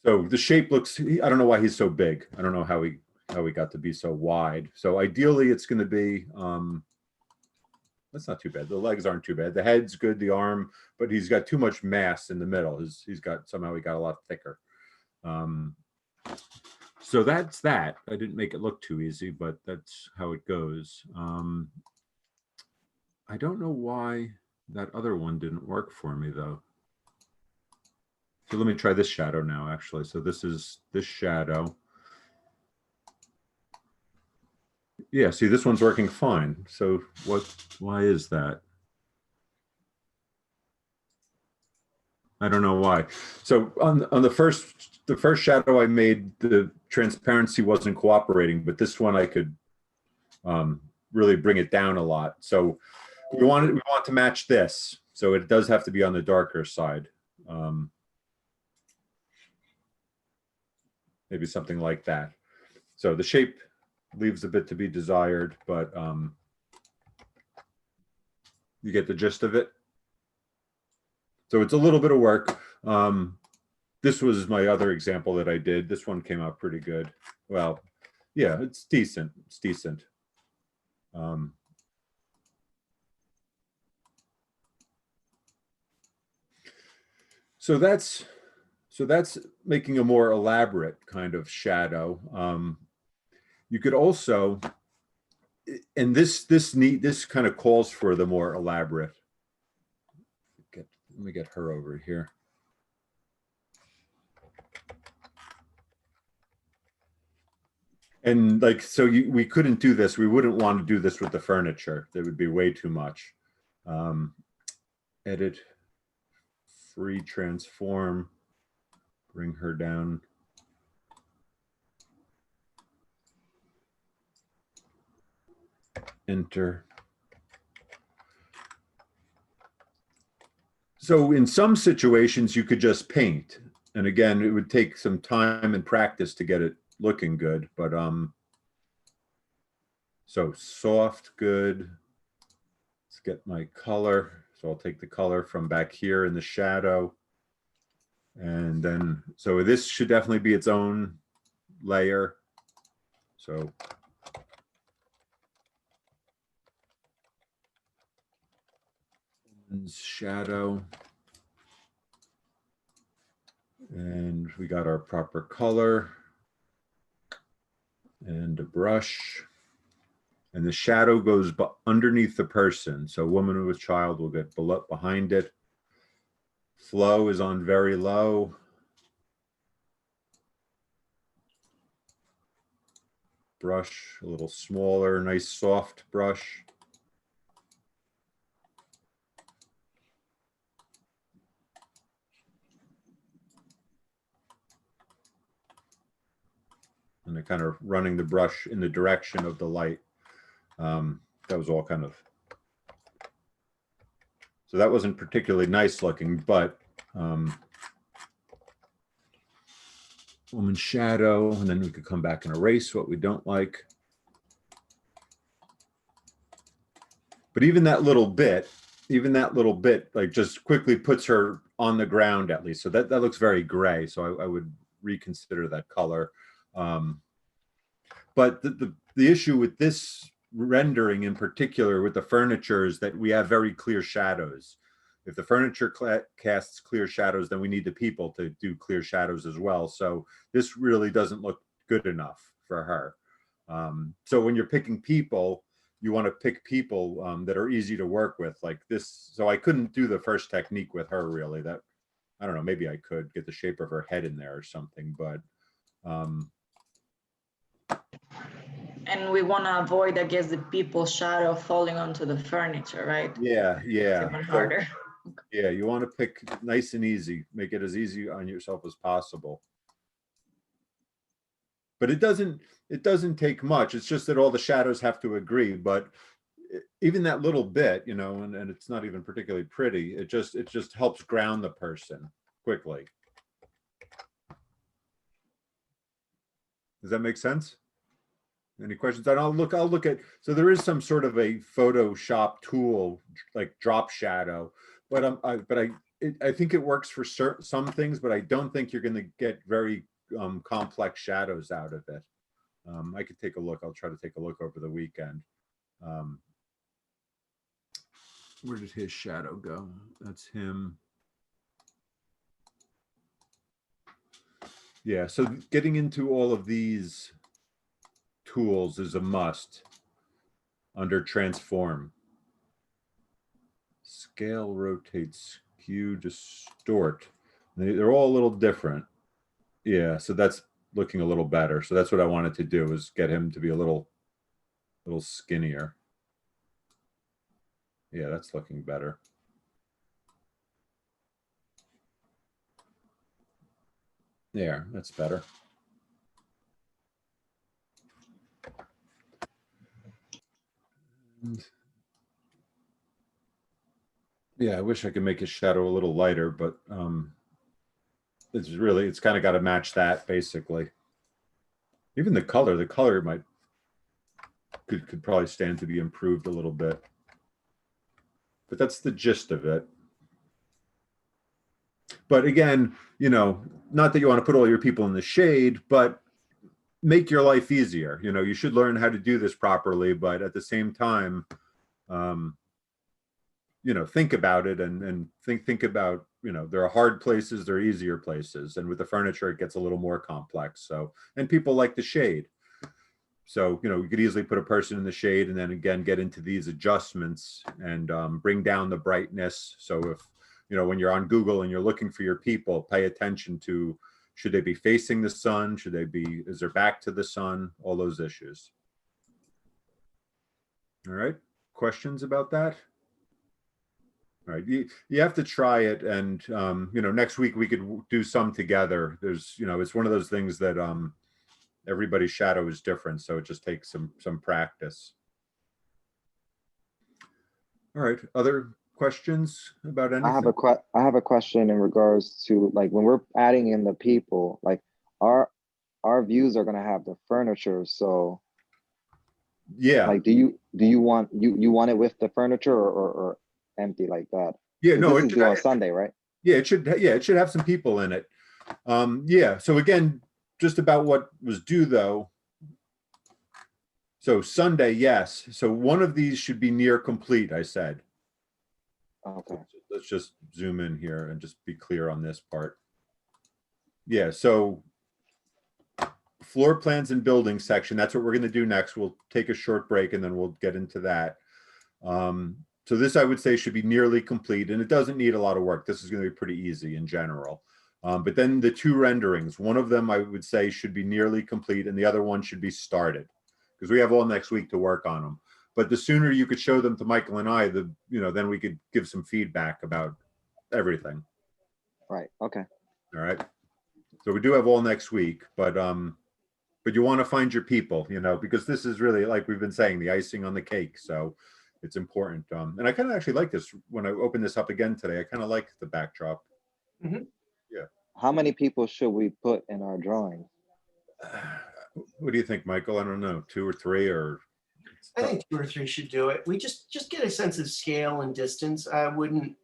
so the shape looks, I don't know why he's so big. I don't know how he got to be so wide. So ideally it's going to be, that's not too bad. The legs aren't too bad. The head's good, the arm, but he's got too much mass in the middle. Somehow he got a lot thicker. So that's that. I didn't make it look too easy, but that's how it goes. I don't know why that other one didn't work for me though. So let me try this shadow now, actually. So this is this shadow. Yeah, see, this one's working fine. So why is that? I don't know why. So on the first shadow I made, the transparency wasn't cooperating, but this one I could really bring it down a lot. So we want to match this. So it does have to be on the darker side. Maybe something like that. So the shape leaves a bit to be desired, but you get the gist of it. So it's a little bit of work. This was my other example that I did. This one came out pretty good. Well, yeah, it's decent. It's decent. So that's making a more elaborate kind of shadow. You could also, and this kind of calls for the more elaborate. Let me get her over here. And like, so we couldn't do this. We wouldn't want to do this with the furniture. That would be way too much. Edit, free transform, bring her down. Enter. So in some situations you could just paint. And again, it would take some time and practice to get it looking good, but so soft, good. get my color. So I'll take the color from back here in the shadow. And then, so this should definitely be its own layer. So shadow. And we got our proper color and a brush. And the shadow goes underneath the person. So woman with child will get behind it. Flow is on very low. Brush a little smaller, nice soft brush. And then kind of running the brush in the direction of the light. That was all kind of, so that wasn't particularly nice looking, but woman's shadow, and then we could come back and erase what we don't like. But even that little bit, like just quickly puts her on the ground at least. So that looks very gray. So I would reconsider that color. But the issue with this rendering in particular with the furniture is that we have very clear shadows. If the furniture casts clear shadows, then we need the people to do clear shadows as well. So this really doesn't look good enough for her. So when you're picking people, you want to pick people that are easy to work with like this. So I couldn't do the first technique with her really. That, I don't know, maybe I could get the shape of her head in there or something, but And we want to avoid, I guess, the people's shadow falling onto the furniture, right? yeah. It's even harder. Yeah, you want to pick nice and easy, make it as easy on yourself as possible. But it doesn't take much. It's just that all the shadows have to agree. But even that little bit, you know, and it's not even particularly pretty. It just helps ground the person quickly. Does that make sense? Any questions? And I'll look at, so there is some sort of a Photoshop tool like drop shadow, but I think it works for some things, but I don't think you're going to get very complex shadows out of it. I could take a look. I'll try to take a look over the weekend. Where did his shadow go? That's him. Yeah, so getting into all of these tools is a must under transform. Scale, rotate, skew, distort. They're all a little different. Yeah, so that's looking a little better. So that's what I wanted to do, is get him to be a little skinnier. Yeah, that's looking better. There, that's better. Yeah, I wish I could make his shadow a little lighter, but it's kind of got to match that basically. Even the color could probably stand to be improved a little bit. But that's the gist of it. But again, you know, not that you want to put all your people in the shade, but make your life easier. You know, you should learn how to do this properly, but at the same time, you know, think about it and think about, you know, there are hard places, there are easier places. And with the furniture, it gets a little more complex. So, and people like the shade. So, you know, you could easily put a person in the shade and then again, get into these adjustments and bring down the brightness. So if, you know, when you're on Google and you're looking for your people, pay attention to, should they be facing the sun? Should they be, is their back to the sun? All those issues. All right. Questions about that? All right. You have to try it. And, you know, next week we could do some together. There's, you know, it's one of those things that everybody's shadow is different. So it just takes some practice. All right. Other questions about anything? I have a question in regards to, like, when we're adding in the people, like our views are going to have the furniture. So yeah, like, do do you want, you want it with the furniture or empty like that? Yeah, 'Cause no, this it is should, due on Sunday, right? yeah, it should have some people in it. Yeah, so again, just about what was due though. So Sunday, yes. So one of these should be near complete, I said. Okay. Let's just zoom in here and just be clear on this part. Yeah, so floor plans and building section, that's what we're going to do next. We'll take a short break and then we'll get into that. So this I would say should be nearly complete, and it doesn't need a lot of work. This is going to be pretty easy in general. But then the two renderings, one of them I would say should be nearly complete and the other one should be started, because we have all next week to work on them. But the sooner you could show them to Michael and I, then we could give some feedback about everything. Right, okay. All right. So we do have all next week, but you want to find your people, because this is really, like we've been saying, the icing on the cake. So it's important. And I kind of actually like this when I open this up again today. I kind of like the backdrop. Mhm. Yeah. How many people should we put in our drawing? What do you think, Michael? I don't know, 2 or 3 or. I think 2 or 3 should do it. We just get a sense of scale and distance. I wouldn't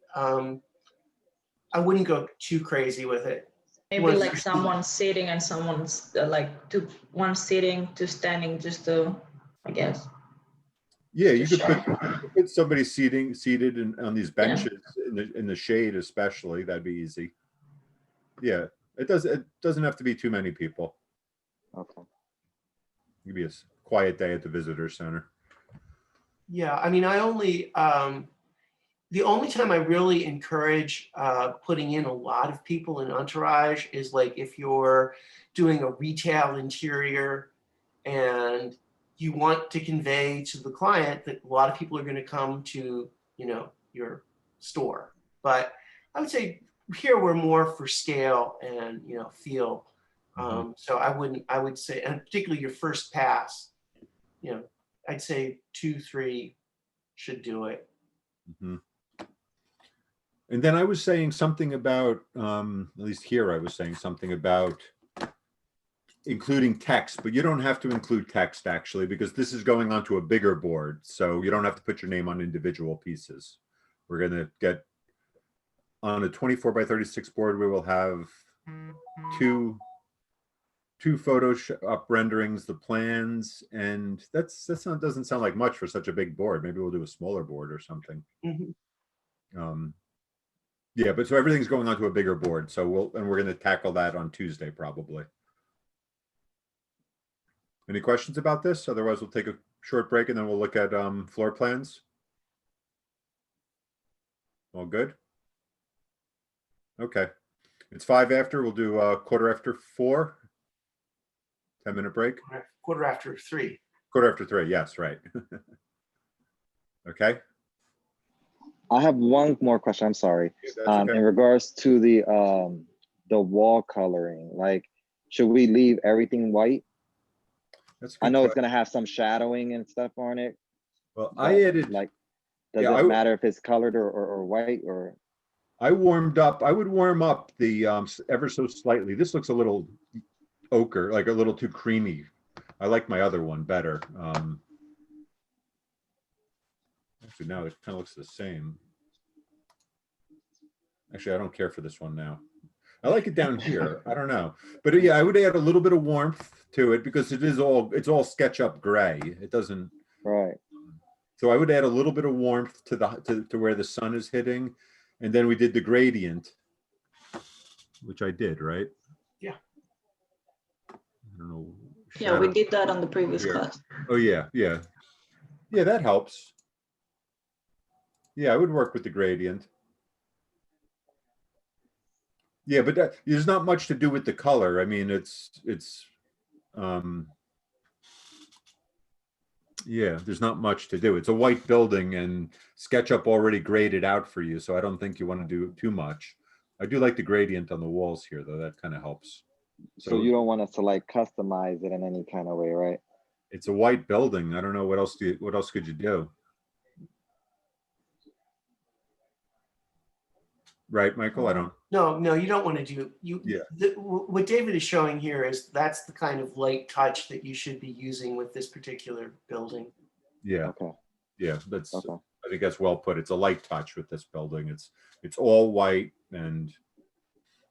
go too crazy with it. Maybe One like for- someone sitting and someone's one sitting, two standing, just to, I guess. Yeah, you Just could put somebody seated on these Yeah. benches in the shade, especially. That'd be easy. Yeah, it doesn't have to be too many people. Okay. It could be a quiet day at the visitor center. Yeah, I mean, the only time I really encourage putting in a lot of people in entourage is like if you're doing a retail interior and you want to convey to the client that a lot of people are going to come to, your store. But I would say here we're more for scale and, feel. So I would say, and particularly your first pass, I'd say 2, 3 should do it. Mhm. And then I was saying something about, at least here I was saying something about including text, but you don't have to include text actually, because this is going onto a bigger board. So you don't have to put your name on individual pieces. We're going to get on a 24 by 36 board. We will have two Photoshop renderings, the plans, and doesn't sound like much for such a big board. Maybe we'll do a smaller board or something. Mhm. Yeah, but so everything's going onto a bigger board. So we're going to tackle that on Tuesday probably. Any questions about this? Otherwise, we'll take a short break and then we'll look at floor plans. All good? Okay. It's 5 after. We'll do a 4:15. 10-minute break. 3:15. 3:15. Yes, right. Okay. I have one more question, I'm sorry. That's okay. In regards to the wall coloring, like, should we leave everything white? That's a good I know it's question. gonna have some shadowing and stuff on it. Well, but, I added, like, does Yeah, it matter if it's colored or white or? I warmed up. I would warm up the ever so slightly. This looks a little ochre, like a little too creamy. I like my other one better. Actually, now it kind of looks the same. Actually, I don't care for this one now. I like it down here. I don't know, but yeah, I would add a little bit of warmth to it because it's all SketchUp gray. It doesn't. Right. So I would add a little bit of warmth to where the sun is hitting, and then we did the gradient, which I did, right? Yeah. I don't know. Yeah, we shadow- did that on the previous Here. class. Oh yeah, yeah, yeah. That helps. Yeah, I would work with the gradient. Yeah, but there's not much to do with the color. I mean, yeah, there's not much to do. It's a white building and SketchUp already graded out for you. So I don't think you want to do too much. I do like the gradient on the walls here though. That kind of helps. So you don't want us to like customize it in any kind of way, right? It's a white building. I don't know what else could you do? Right, Michael? I don't. No, you don't want to do Yeah. What David is showing here is that's the kind of light touch that you should be using with this particular building. Yeah. Okay. Yeah, that's, Okay. I think that's well put. It's a light touch with this building. It's all white, and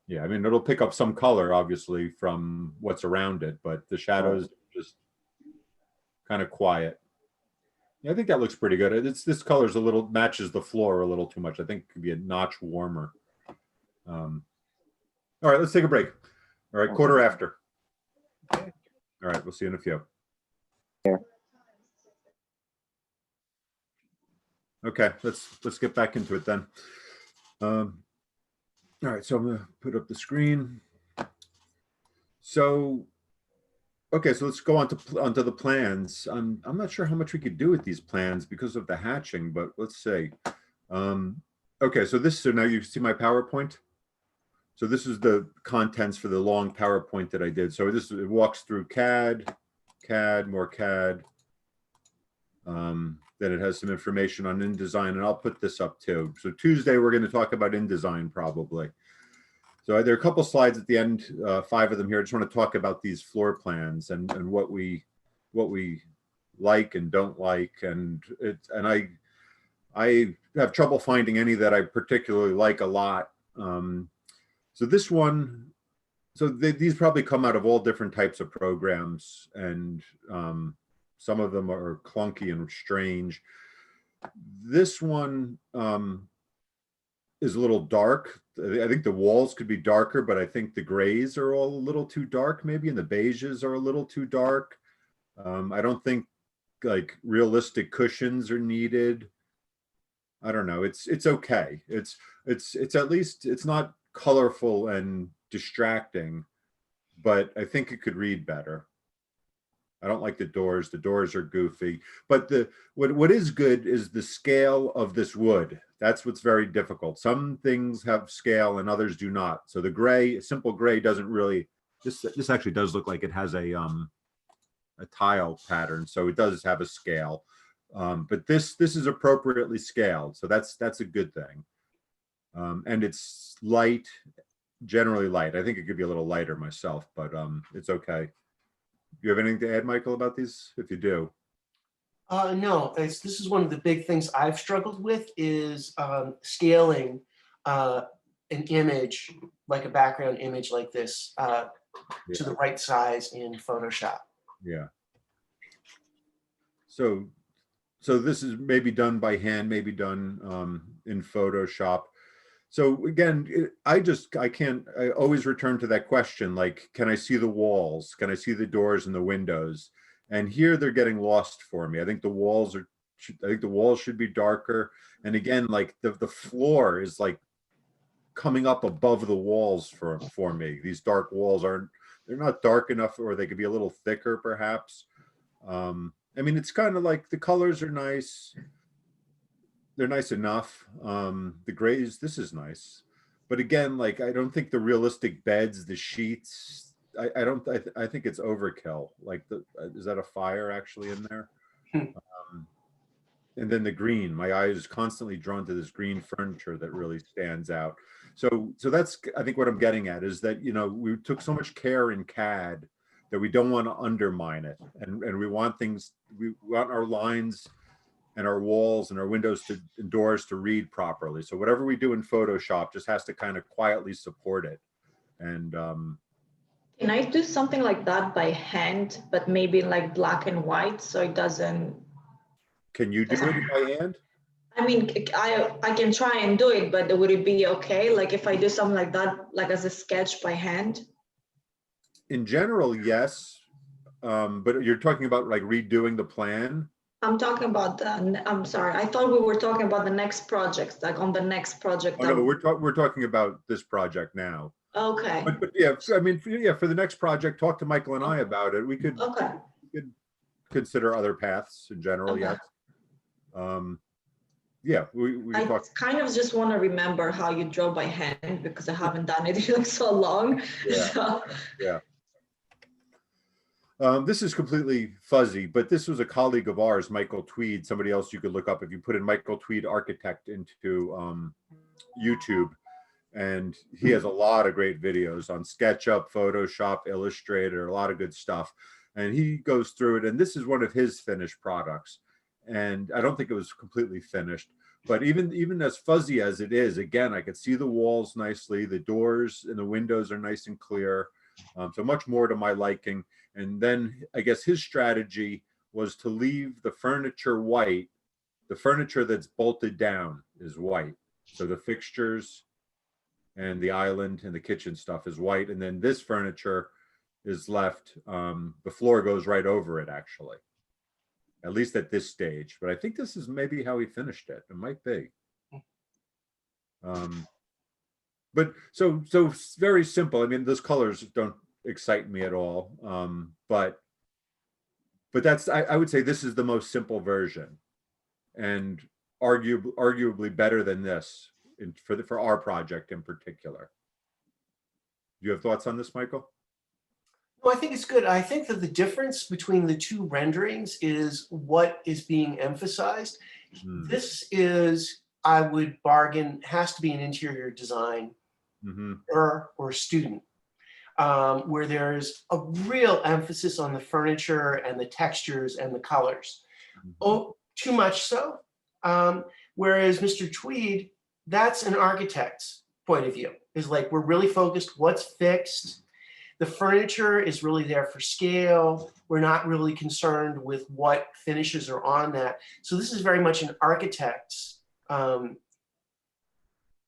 yeah, I mean, it'll pick up some color obviously from what's around it, but the shadows just kind of quiet. Yeah, I think that looks pretty good. This color's a little, matches the floor a little too much. I think it could be a notch warmer. All right, let's take a break. All right, quarter after. All right, we'll see you in a few. Yeah. Okay, let's get back into it then. All right, so I'm gonna put up the screen. So, okay, so let's go on to onto the plans. I'm not sure how much we could do with these plans because of the hatching, but let's see. Okay, so now you see my PowerPoint. So this is the contents for the long PowerPoint that I did. So it walks through CAD, more CAD. Then it has some information on InDesign, and I'll put this up too. So Tuesday, we're going to talk about InDesign probably. So there are a couple slides at the end, 5 of them here. I just want to talk about these floor plans and what we like and don't like. And I have trouble finding any that I particularly like a lot. So this one, so these probably come out of all different types of programs, and some of them are clunky and strange. This one is a little dark. I think the walls could be darker, but I think the grays are all a little too dark maybe, and the beiges are a little too dark. I don't think like realistic cushions are needed. I don't know. It's okay. It's at least it's not colorful and distracting, but I think it could read better. I don't like the doors. The doors are goofy, but what is good is the scale of this wood. That's what's very difficult. Some things have scale and others do not. So the gray, simple gray, doesn't really. This actually does look like it has a tile pattern, so it does have a scale. But this is appropriately scaled, so that's a good thing. And it's light, generally light. I think it could be a little lighter myself, but it's okay. Do you have anything to add, Michael, about these? If you do. No, this is one of the big things I've struggled with is scaling an image, like a background image like this, to the right size in Photoshop. Yeah. So this is maybe done by hand, maybe done in Photoshop. So again, I always return to that question, like, can I see the walls? Can I see the doors and the windows? And here they're getting lost for me. I think the walls should be darker. And again, like the floor is like coming up above the walls for me. These dark walls they're not dark enough, or they could be a little thicker perhaps. I mean, it's kind of like the colors are nice. They're nice enough. The grays, this is nice. But again, like, I don't think the realistic beds, the sheets, I think it's overkill. Like, is that a fire actually in there? And then the green, my eye is constantly drawn to this green furniture that really stands out. So that's, I think what I'm getting at is that, we took so much care in CAD that we don't want to undermine it. And we want our lines and our walls and our windows and doors to read properly. So whatever we do in Photoshop just has to kind of quietly support it. And can I do something like that by hand, but maybe like black and white, so it doesn't? Can you do it by hand? I mean, I can try and do it, but would it be okay? Like if I do something like that, like as a sketch by hand? In general, yes. But you're talking about like redoing the plan? I'm talking about I'm sorry. I thought we were talking about the next project, like on the next project. Oh, no, we're talking about this project now. Okay. But yeah, I mean, for the next project, talk to Michael and I about it. We could consider other paths in general. Okay. Yes. Yeah, we I talk. kind of just want to remember how you draw by hand because I haven't done it in like so long. Yeah. So. Yeah. This is completely fuzzy, but this was a colleague of ours, Michael Tweed, somebody else you could look up if you put in Michael Tweed Architect into YouTube. And he has a lot of great videos on SketchUp, Photoshop, Illustrator, a lot of good stuff. And he goes through it. And this is one of his finished products. and I don't think it was completely finished. But even as fuzzy as it is, again, I could see the walls nicely. The doors and the windows are nice and clear. So much more to my liking. And then I guess his strategy was to leave the furniture white. The furniture that's bolted down is white. So the fixtures and the island and the kitchen stuff is white. And then this furniture is left. The floor goes right over it, actually. At least at this stage, but I think this is maybe how he finished it. It might be. But so it's very simple. I mean, those colors don't excite me at all. But that's, I would say this is the most simple version, and arguably better than this for our project in particular. Do you have thoughts on this, Michael? Well, I think it's good. I think that the difference between the two renderings is what is being emphasized. This is, I would bargain, has to be an interior design or student, where there's a real emphasis on the furniture and the textures and the colors. Oh, too much so. Whereas Mr. Tweed, that's an architect's point of view. Is like, we're really focused, what's fixed. The furniture is really there for scale. We're not really concerned with what finishes are on that. So this is very much an architect's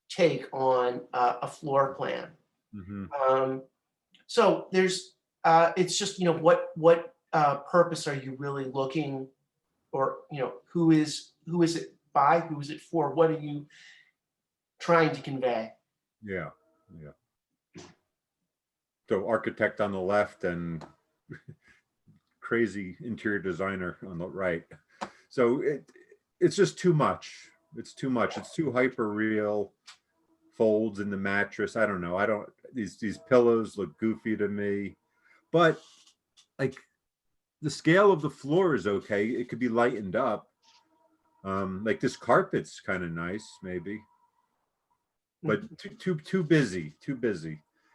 take on a floor plan. So there's, it's just, what purpose are you really looking, or, who is it by, who is it for? What are you trying to convey? Yeah. So architect on the left and crazy interior designer on the right. So it's just too much. It's too much. It's too hyper real. Folds in the mattress. I don't know. These pillows look goofy to me. But like, the scale of the floor is okay. It could be lightened up. Like this carpet's kind of nice, maybe. But too busy.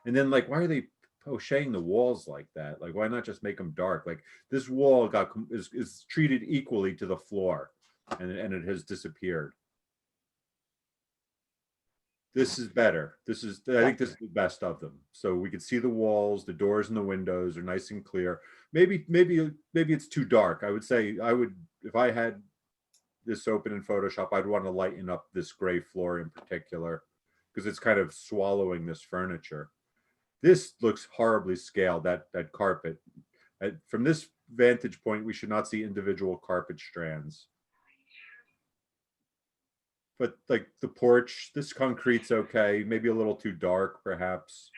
And then, like, why are they crocheting the walls like that? Like, why not just make them dark? Like, this wall is treated equally to the floor, and it has disappeared. This is better. I think this is the best of them. So we can see the walls, the doors and the windows are nice and clear. Maybe it's too dark. I would say, if I had this open in Photoshop, I'd want to lighten up this gray floor in particular, because it's kind of swallowing this furniture. This looks horribly scaled, that carpet. From this vantage point, we should not see individual carpet strands. But like the porch, this concrete's okay, maybe a little too dark, perhaps.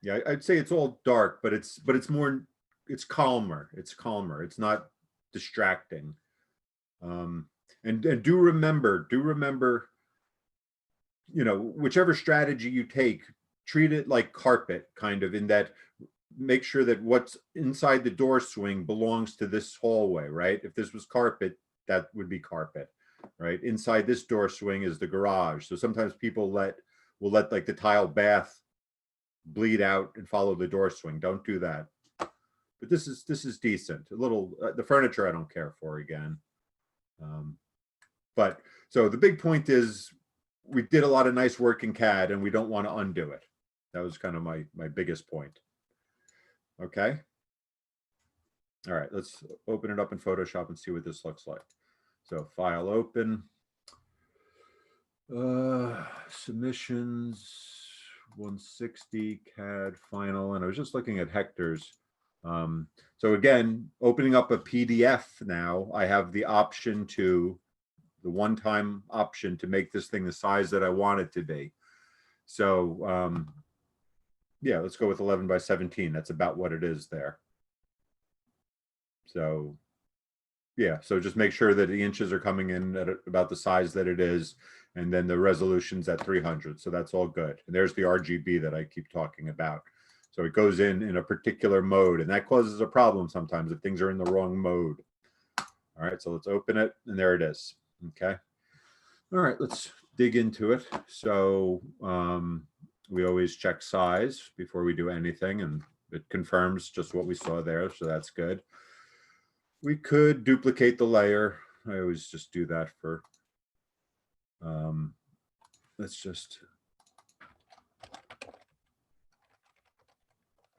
Yeah, I'd say it's all dark, but it's it's calmer. It's not distracting. And do remember, whichever strategy you take, treat it like carpet, kind of, in that make sure that what's inside the door swing belongs to this hallway, right? If this was carpet, that would be carpet, right? Inside this door swing is the garage. So sometimes people will let like the tile bath bleed out and follow the door swing. Don't do that. But this is decent. A little, the furniture I don't care for again. But so the big point is, we did a lot of nice work in CAD and we don't want to undo it. That was kind of my biggest point. Okay. All right, let's open it up in Photoshop and see what this looks like. So file open, submissions, 160 CAD final. And I was just looking at Hector's. So again, opening up a PDF now, I have the option the one-time option to make this thing the size that I want it to be. So yeah, let's go with 11 by 17. That's about what it is there. So yeah, so just make sure that the inches are coming in at about the size that it is, and then the resolution's at 300. So that's all good. And there's the RGB that I keep talking about. So it goes in a particular mode, and that causes a problem sometimes if things are in the wrong mode. All right, so let's open it, and there it is. Okay. All right, let's dig into it. So we always check size before we do anything, and it confirms just what we saw there. So that's good. We could duplicate the layer. I always just do that for, let's just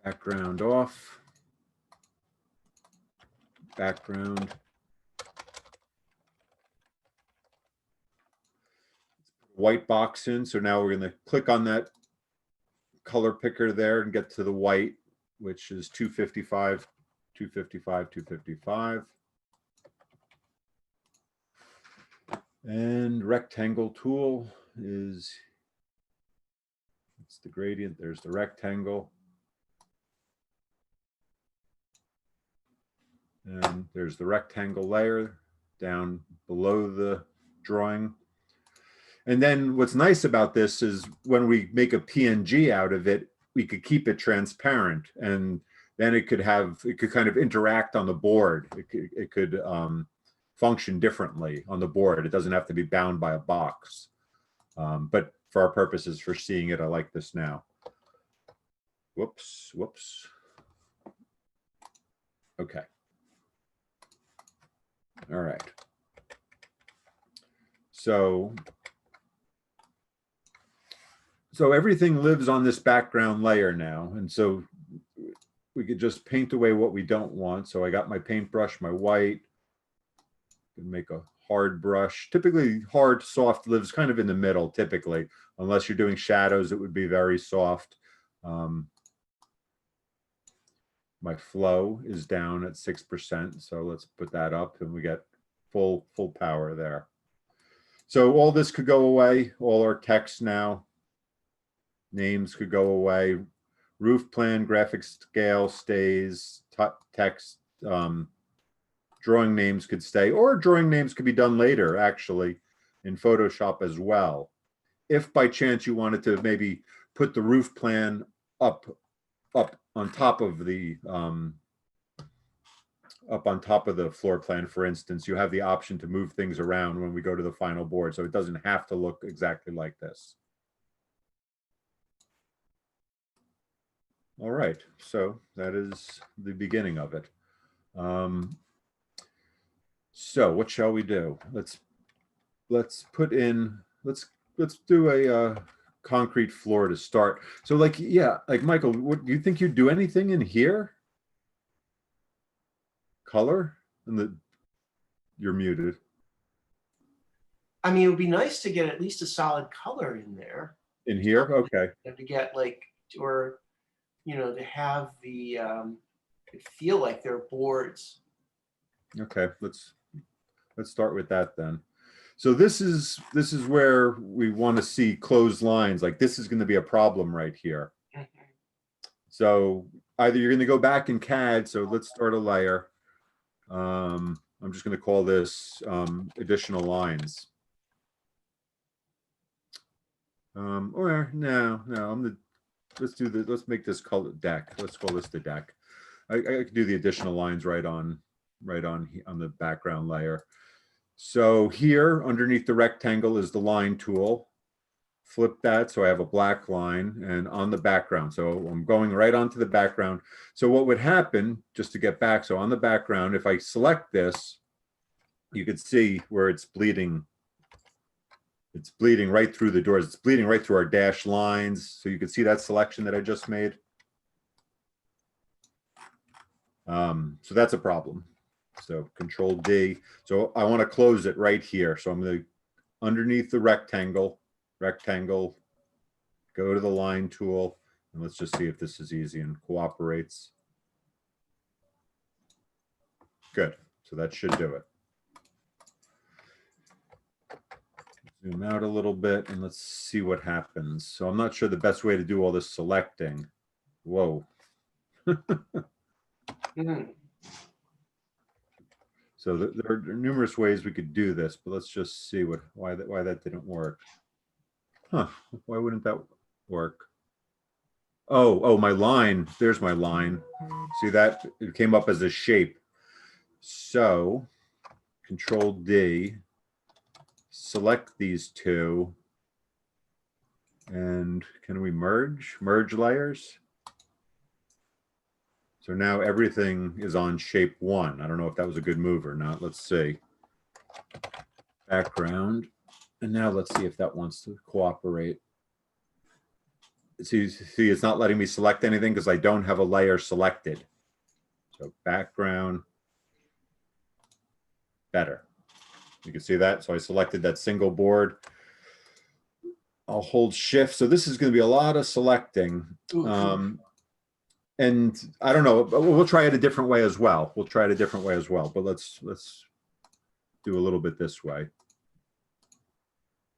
background off, background. White box in. So now we're going to click on that color picker there and get to the white, which is 255, 255, 255. And rectangle tool is, it's the gradient. There's the rectangle. And there's the rectangle layer down below the drawing. And then what's nice about this is when we make a PNG out of it, we could keep it transparent, and then it could kind of interact on the board. It could function differently on the board. It doesn't have to be bound by a box. But for our purposes, for seeing it, I like this now. Whoops. Okay. All right. So everything lives on this background layer now. And so we could just paint away what we don't want. So I got my paintbrush, my white, can make a hard brush. Typically hard, soft lives kind of in the middle, typically, unless you're doing shadows, it would be very soft. My flow is down at 6%. So let's put that up and we get full power there. So all this could go away, all our text now. Names could go away. Roof plan, graphic scale stays, text, drawing names could stay, or drawing names could be done later, actually, in Photoshop as well. If by chance you wanted to maybe put the roof plan up on top of the floor plan, for instance, you have the option to move things around when we go to the final board, so it doesn't have to look exactly like this. All right, so that is the beginning of it. So what shall we do? Let's do a concrete floor to start. So like, yeah, like Michael, what do you think you'd do anything in here? Color? You're muted. I mean, it would be nice to get at least a solid color in there. In here? Okay. To get like, or, you know, to have the, feel like they're boards. Okay, let's start with that then. So this is where we want to see closed lines. Like this is going to be a problem right here. Mm-hmm. So either you're going to go back in CAD. So let's start a layer. I'm just going to call this additional lines. Or no, let's make this color deck. Let's call this the deck. I could do the additional lines right on the background layer. So here underneath the rectangle is the line tool. Flip that so I have a black line and on the background. So I'm going right onto the background. So what would happen, just to get back, so on the background, if I select this, you could see where it's bleeding. It's bleeding right through the doors. It's bleeding right through our dashed lines. So you can see that selection that I just made. So that's a problem. So Control D. So I want to close it right here. So I'm going to, underneath the rectangle, go to the line tool, and let's just see if this is easy and cooperates. Good. So that should do it. Zoom out a little bit and let's see what happens. So I'm not sure the best way to do all this selecting. Whoa. So there are numerous ways we could do this, but let's just see why that didn't work. Huh? Why wouldn't that work? Oh, my line. There's my line. See that? It came up as a shape. So Control D, select these two, and can we merge layers? So now everything is on shape 1. I don't know if that was a good move or not. Let's see. Background. And now let's see if that wants to cooperate. See, it's not letting me select anything because I don't have a layer selected. So background, better. You can see that. So I selected that single board. I'll hold shift. So this is going to be a lot of selecting. And I don't know, we'll try it a different way as well. We'll try it a different way as well, but let's do a little bit this way.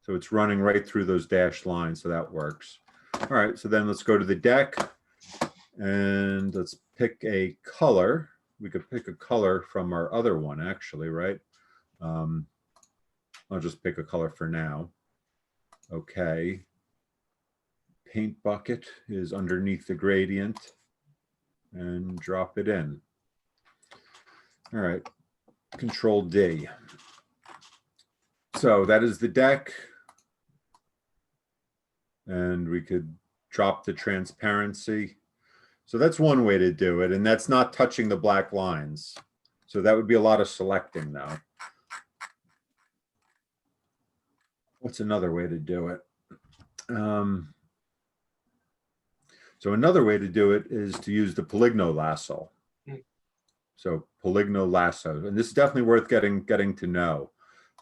So it's running right through those dashed lines, so that works. All right, so then let's go to the deck and let's pick a color. We could pick a color from our other one actually, right? I'll just pick a color for now. Okay. Paint bucket is underneath the gradient and drop it in. All right, Control D. So that is the deck. And we could drop the transparency. So that's one way to do it. And that's not touching the black lines. So that would be a lot of selecting now. What's another way to do it? So another way to do it is to use the Polygonal Lasso. So Polygonal Lasso, and this is definitely worth getting to know.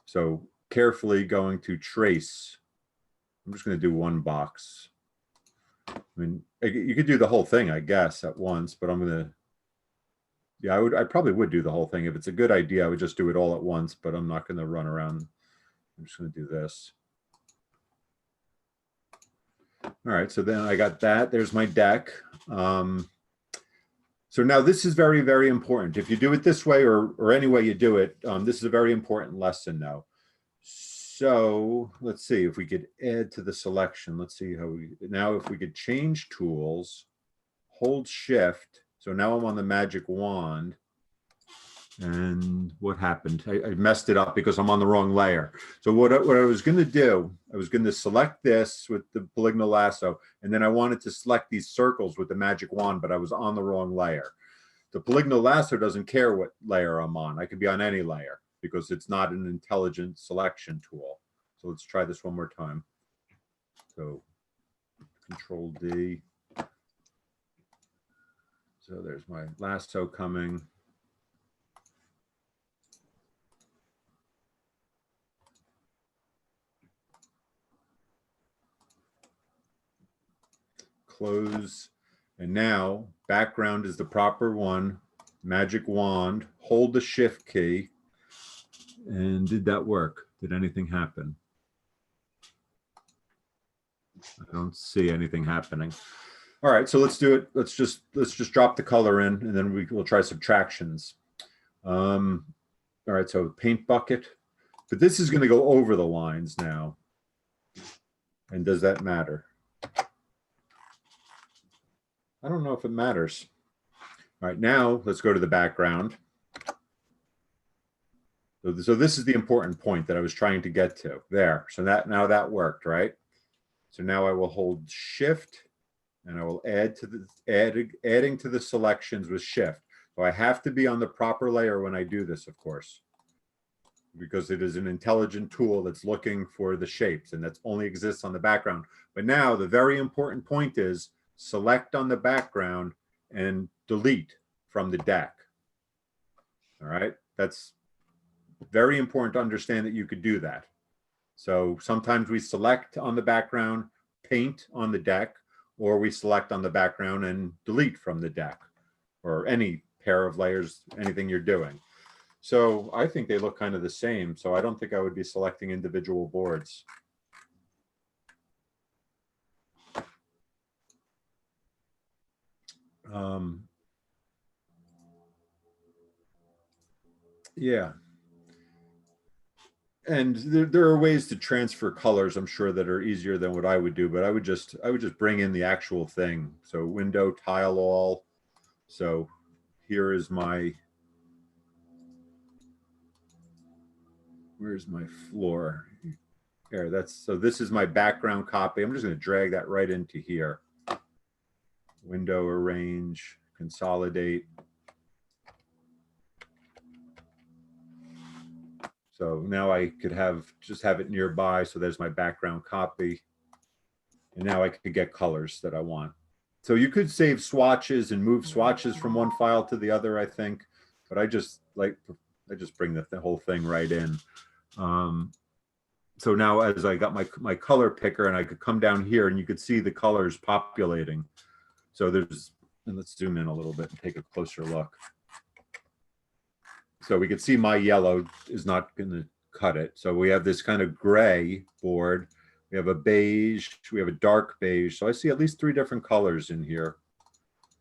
So carefully going to trace. I'm just going to do one box. I mean, you could do the whole thing, I guess, at once, but I'm going to, yeah, I probably would do the whole thing. If it's a good idea, I would just do it all at once, but I'm not going to run around. I'm just going to do this. All right, so then I got that. There's my deck. So now this is very, very important. If you do it this way or any way you do it, this is a very important lesson now. So let's see if we could add to the selection. Let's see how now if we could change tools, hold shift. So now I'm on the magic wand. And what happened? I messed it up because I'm on the wrong layer. So what I was going to do, I was going to select this with the Polygonal Lasso, and then I wanted to select these circles with the magic wand, but I was on the wrong layer. The Polygonal Lasso doesn't care what layer I'm on. I could be on any layer because it's not an intelligent selection tool. So let's try this one more time. So Control D. So there's my lasso coming. Close, and now background is the proper one. Magic wand, hold the shift key, and did that work? Did anything happen? I don't see anything happening. All right, so let's do it. Let's just drop the color in, and then we'll try subtractions. All right, so paint bucket, but this is going to go over the lines now. And does that matter? I don't know if it matters. All right, now let's go to the background. So this is the important point that I was trying to get to there. So now that worked, right? So now I will hold shift and I will add to the adding to the selections with shift. So I have to be on the proper layer when I do this, of course, because it is an intelligent tool that's looking for the shapes and that only exists on the background. But now the very important point is select on the background and delete from the deck. All right, that's very important to understand that you could do that. So sometimes we select on the background, paint on the deck, or we select on the background and delete from the deck, or any pair of layers, anything you're doing. So I think they look kind of the same. So I don't think I would be selecting individual boards. Yeah. And there are ways to transfer colors, I'm sure, that are easier than what I would do, but I would just bring in the actual thing. So window, tile all. So here is my, where's my floor? There, so this is my background copy. I'm just going to drag that right into here. Window arrange, consolidate. So now I could just have it nearby. So there's my background copy. And now I could get colors that I want. So you could save swatches and move swatches from one file to the other, I think. But I just bring the whole thing right in. So now as I got my color picker, and I could come down here and you could see the colors populating. So and let's zoom in a little bit and take a closer look. So we can see my yellow is not going to cut it. So we have this kind of gray board. We have a beige. We have a dark beige. So I see at least 3 different colors in here.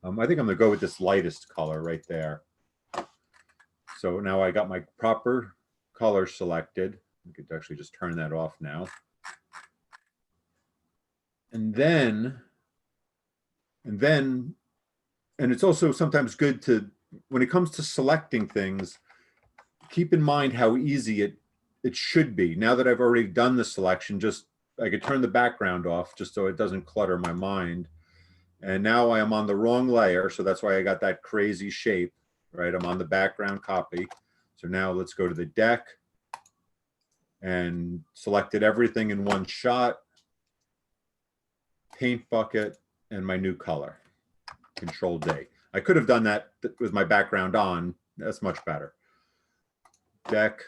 I think I'm going to go with this lightest color right there. So now I got my proper color selected. We could actually just turn that off now. And it's also sometimes good to, when it comes to selecting things, keep in mind how easy it should be. Now that I've already done the selection, I could turn the background off just so it doesn't clutter my mind. And now I am on the wrong layer. So that's why I got that crazy shape, right? I'm on the background copy. So now let's go to the deck and selected everything in one shot. Paint bucket and my new color, Control D. I could have done that with my background on. That's much better. Deck.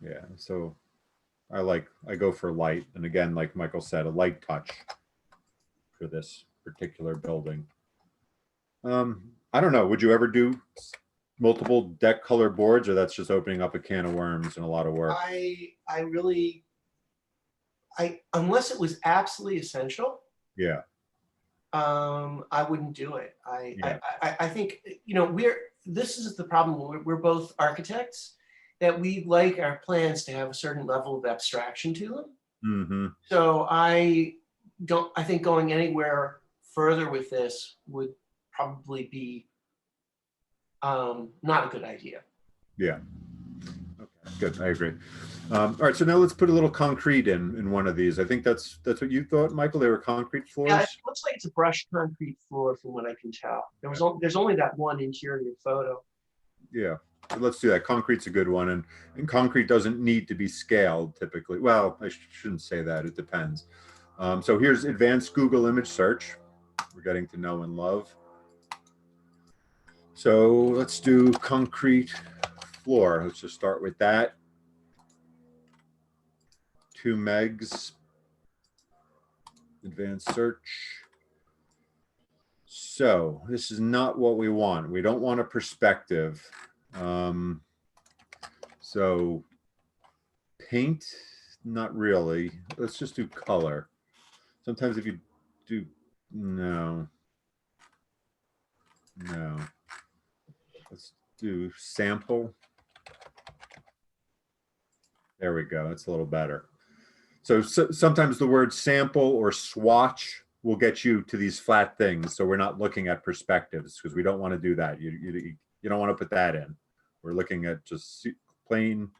Yeah, so I go for light. And again, like Michael said, a light touch for this particular building. I don't know, would you ever do multiple deck color boards, or that's just opening up a can of worms and a lot of work? Unless it was absolutely essential, Yeah. I wouldn't do it. I think, this is the problem. We're both architects, that we like our plans to have a certain level of abstraction to them. Mm-hmm. So I think going anywhere further with this would probably be not a good idea. Yeah. Okay, good. I agree. All right, so now let's put a little concrete in one of these. I think that's what you thought, Michael. They were concrete floors. Yeah, it looks like it's a brushed concrete floor from what I can tell. There's only that one interior photo. Yeah, so let's do that. Concrete's a good one, and concrete doesn't need to be scaled typically. Well, I shouldn't say that. It depends. So here's advanced Google image search. We're getting to know and love. So let's do concrete floor. Let's just start with that. 2 megs. Advanced search. So this is not what we want. We don't want a perspective. So paint, not really. Let's just do color. Sometimes if you do, no. Let's do sample. There we go. That's a little better. So sometimes the word sample or swatch will get you to these flat things. So we're not looking at perspectives because we don't want to do that. You don't want to put that in. We're looking at just plain,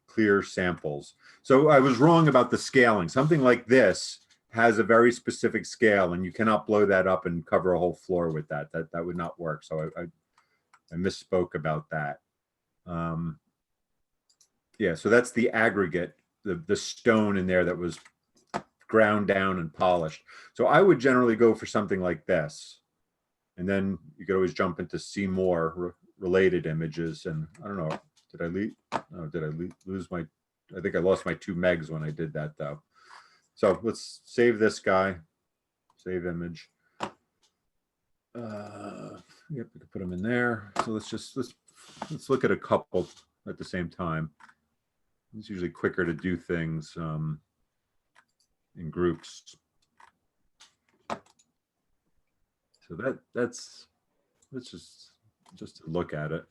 clear samples. So I was wrong about the scaling. Something like this has a very specific scale, and you cannot blow that up and cover a whole floor with that. That would not work. So I misspoke about that. Yeah, so that's the aggregate, the stone in there that was ground down and polished. So I would generally go for something like this. And then you could always jump into see more related images. And I don't know, did I lose my, I think I lost my 2 megs when I did that though. So let's save this guy, save image. Yep, we can put them in there. So let's look at a couple at the same time. It's usually quicker to do things in groups. So let's just to look at it.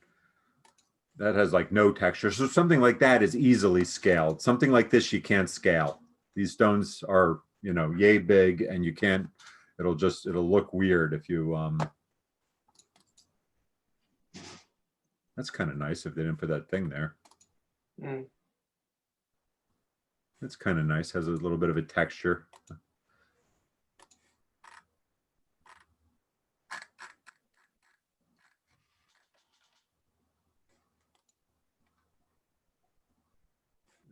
That has like no texture. So something like that is easily scaled. Something like this you can't scale. These stones are, yay big, and you can't. It'll look weird if you. That's kind of nice if they didn't put that thing there. Mm. That's kind of nice. Has a little bit of a texture.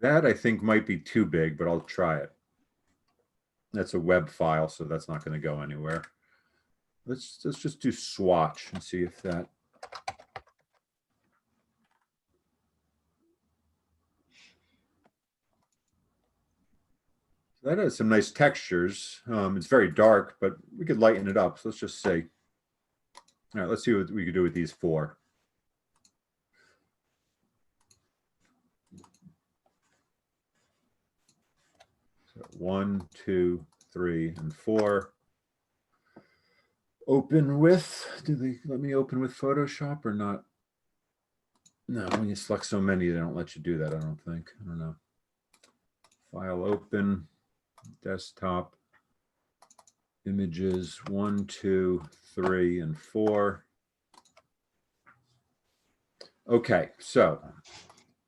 That I think might be too big, but I'll try it. That's a web file, so that's not going to go anywhere. Let's just do swatch and see if that. That has some nice textures. It's very dark, but we could lighten it up. So let's just say, all right, let's see what we could do with these 4. So 1, 2, 3, and 4. Open with, do they let me open with Photoshop or not? No, when you select so many, they don't let you do that, I don't think. I don't know. File open, desktop, images 1, 2, 3, and 4. Okay, so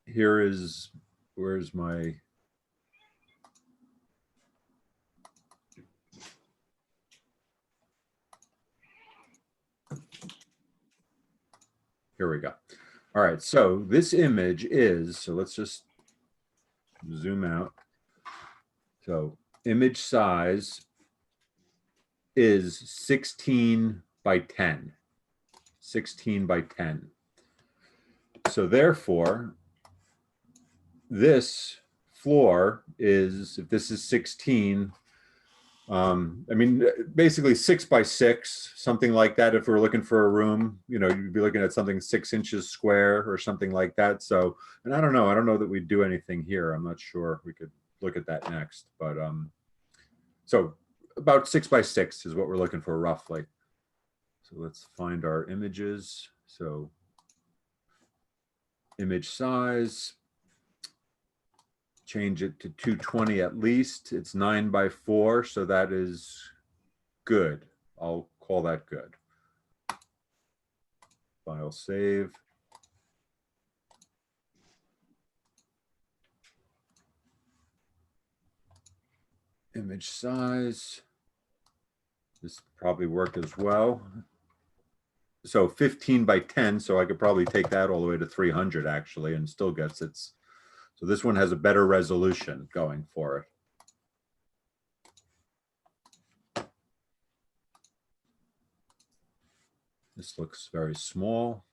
here is, where's my, here we go. All right, so this image is, so let's just zoom out. So image size is 16 by 10, 16 by 10. So therefore, this floor is, if this is 16, I mean, basically 6 by 6, something like that. If we're looking for a room, you know, you'd be looking at something 6 inches square or something like that. So, and I don't know that we'd do anything here. I'm not sure. We could look at that next, but so about 6 by 6 is what we're looking for roughly. So let's find our images. So image size, change it to 220 at least. It's 9 by 4, so that is good. I'll call that good. File save. Image size. This probably worked as well. So 15 by 10, so I could probably take that all the way to 300 actually, and still gets its. So this one has a better resolution going for it. This looks very small.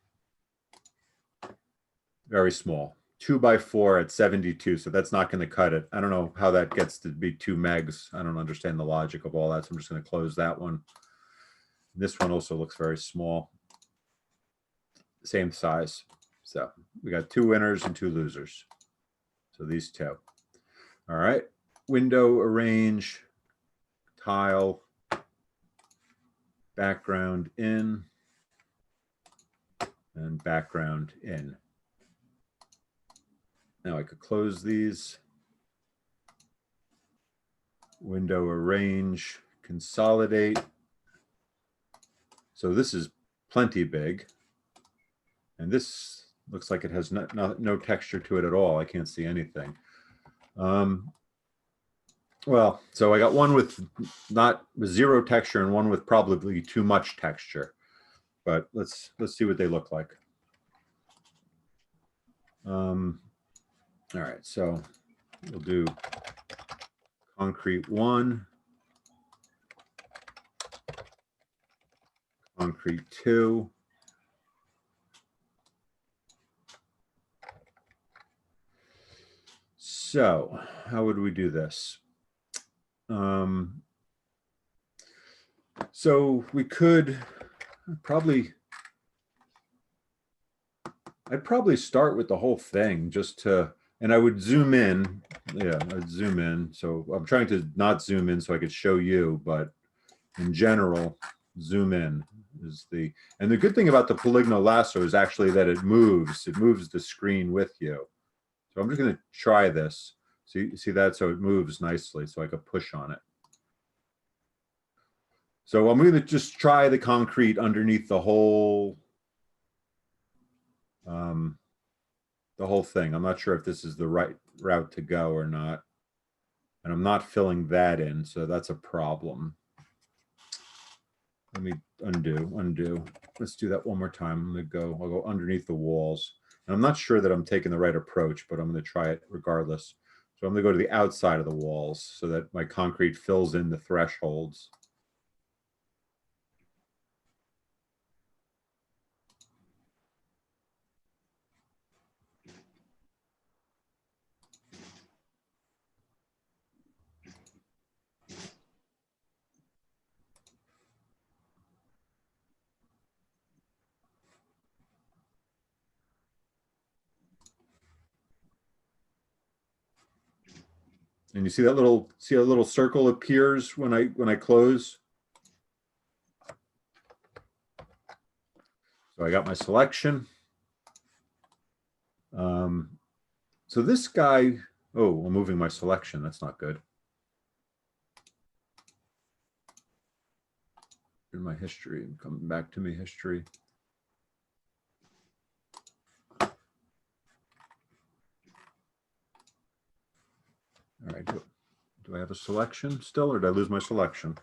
Very small. 2 by 4 at 72, so that's not going to cut it. I don't know how that gets to be 2 megs. I don't understand the logic of all that, so I'm just going to close that one. This one also looks very small. Same size. So we got 2 winners and 2 losers. So these 2. All right. Window arrange, tile, background in, and background in. Now I could close these. Window arrange, consolidate. So this is plenty big. And this looks like it has no texture to it at all. I can't see anything. Well, so I got one with with 0 texture and one with probably too much texture. But let's see what they look like. All right, so we'll do concrete 1, concrete 2. So how would we do this? So we could I'd probably start with the whole thing just to, and I would zoom in. Yeah, I'd zoom in. So I'm trying to not zoom in so I could show you, but in general, zoom in is the, and the good thing about the Polygonal Lasso is actually that it moves the screen with you. So I'm just going to try this. See that? So it moves nicely, so I could push on it. So I'm going to just try the concrete underneath the whole thing. I'm not sure if this is the right route to go or not. And I'm not filling that in, so that's a problem. Let me undo. Let's do that one more time. I'll go underneath the walls. And I'm not sure that I'm taking the right approach, but I'm going to try it regardless. So I'm going to go to the outside of the walls so that my concrete fills in the thresholds. And you see that little circle appears when I close. So I got my selection. So this guy, oh, I'm moving my selection. That's not good. In my history, coming back to me history. All right, do I have a selection still, or did I lose my selection?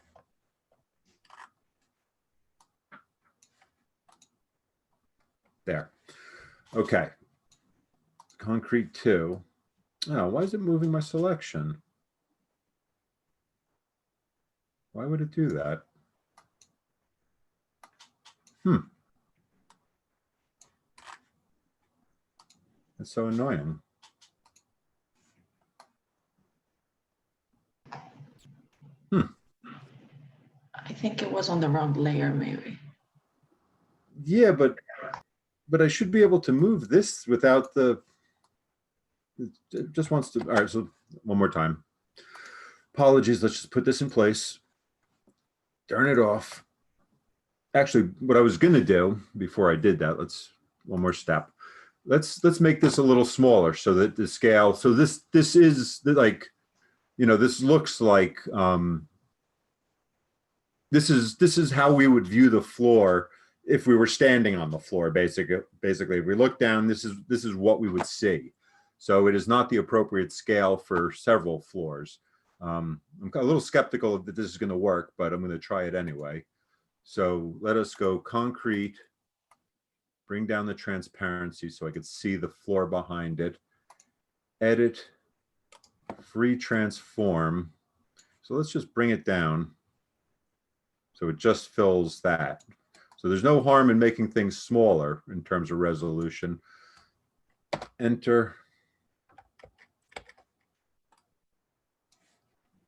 There. Okay. Concrete 2. Oh, why is it moving my selection? Why would it do that? That's so annoying. I think it was on the wrong layer, maybe. Yeah, but I should be able to move this without the, it just wants to, all right, so one more time. Apologies, let's just put this in place. Turn it off. Actually, what I was gonna do before I did that, one more step. Let's make this a little smaller so that the scale, so this is like, this looks like, this is how we would view the floor if we were standing on the floor. Basically, if we look down, this is what we would see. So it is not the appropriate scale for several floors. I'm a little skeptical that this is going to work, but I'm going to try it anyway. So let us go concrete, bring down the transparency so I could see the floor behind it. Edit, free transform. So let's just bring it down. So it just fills that. So there's no harm in making things smaller in terms of resolution. Enter.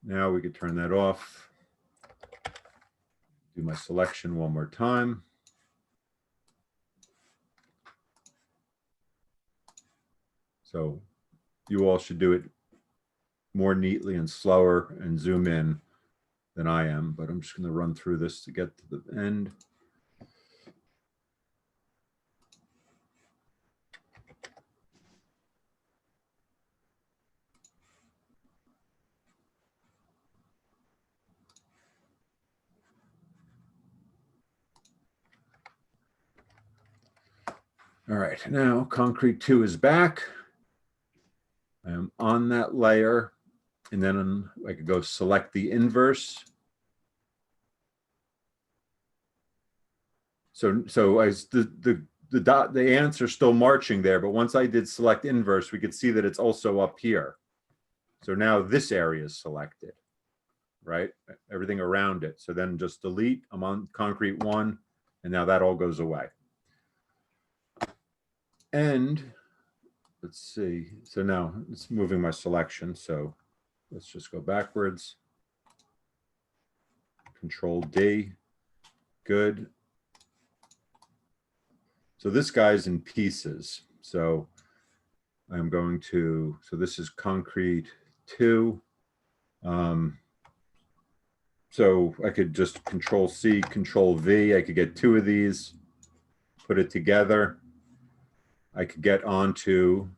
Now we could turn that off. Do my selection one more time. So you all should do it more neatly and slower and zoom in than I am, but I'm just going to run through this to get to the end. All right, now concrete 2 is back. I am on that layer, and then I could go select the inverse. So the ants are still marching there, but once I did select inverse, we could see that it's also up here. So now this area is selected, right? Everything around it. So then just delete, I'm on concrete 1, and now that all goes away. And let's see, so now it's moving my selection. So let's just go backwards. Control D, good. So this guy's in pieces. So I'm going to, so this is concrete 2. So I could just Control C, Control V. I could get 2 of these, put it together. I could get onto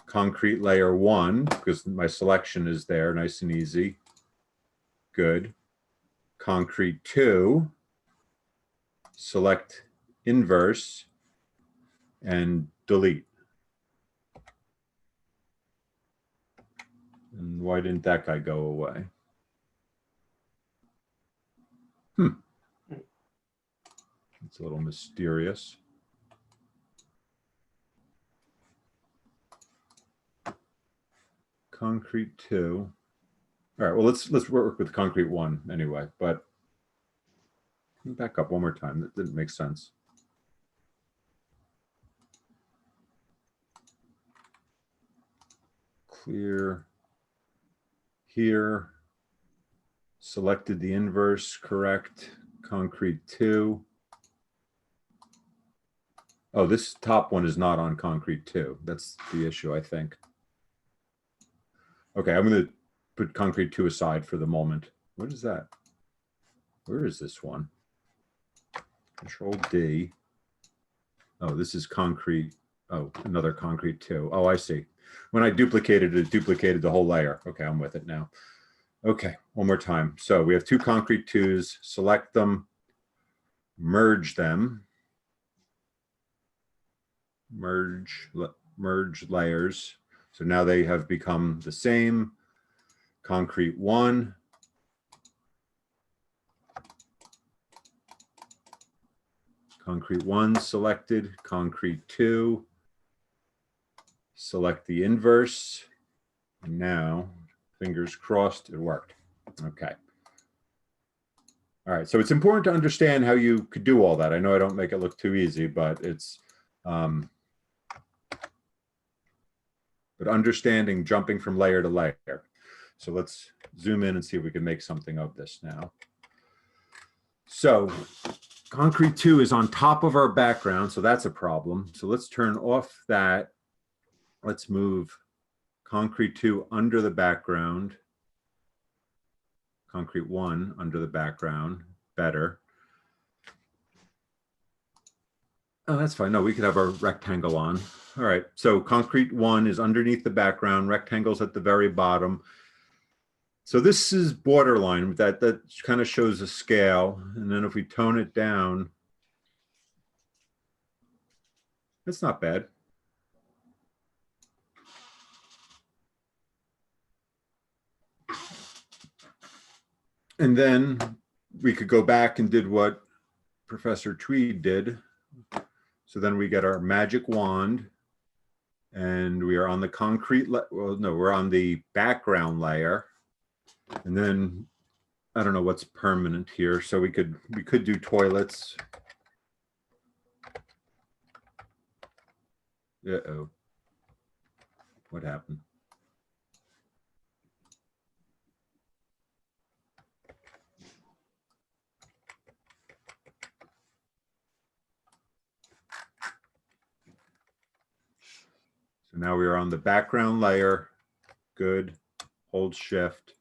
concrete layer 1 because my selection is there, nice and easy. Good. Concrete 2, select inverse and delete. And why didn't that guy go away? It's a little mysterious. concrete 2. All right, well, let's work with concrete 1 anyway, but back up one more time. That didn't make sense. Clear here. Selected the inverse, correct. Concrete 2. Oh, this top one is not on concrete 2. That's the issue, I think. Okay, I'm going to put concrete 2 aside for the moment. What is that? Where is this one? Control D. Oh, this is concrete. Oh, another concrete 2. Oh, I see. When I duplicated it, it duplicated the whole layer. Okay, I'm with it now. Okay, one more time. So we have 2 concrete 2s, select them, merge them, merge layers. So now they have become the same. Concrete 1. Concrete 1 selected, concrete 2. Select the inverse. And now, fingers crossed, it worked. Okay. All right, so it's important to understand how you could do all that. I know I don't make it look too easy, but it's, but understanding jumping from layer to layer. So let's zoom in and see if we can make something of this now. So concrete 2 is on top of our background, so that's a problem. So let's turn off that. Let's move concrete 2 under the background. Concrete 1 under the background, better. Oh, that's fine. No, we could have our rectangle on. All right, so concrete 1 is underneath the background, rectangle's at the very bottom. So this is borderline, that kind of shows a scale. And then if we tone it down, it's not bad. And then we could go back and did what Professor Tweed did. So then we get our magic wand and we are on the concrete, well, no, we're on the background layer. And then I don't know what's permanent here. So we could do toilets. Uh-oh. What happened? So now we are on the background layer. Good. Hold shift.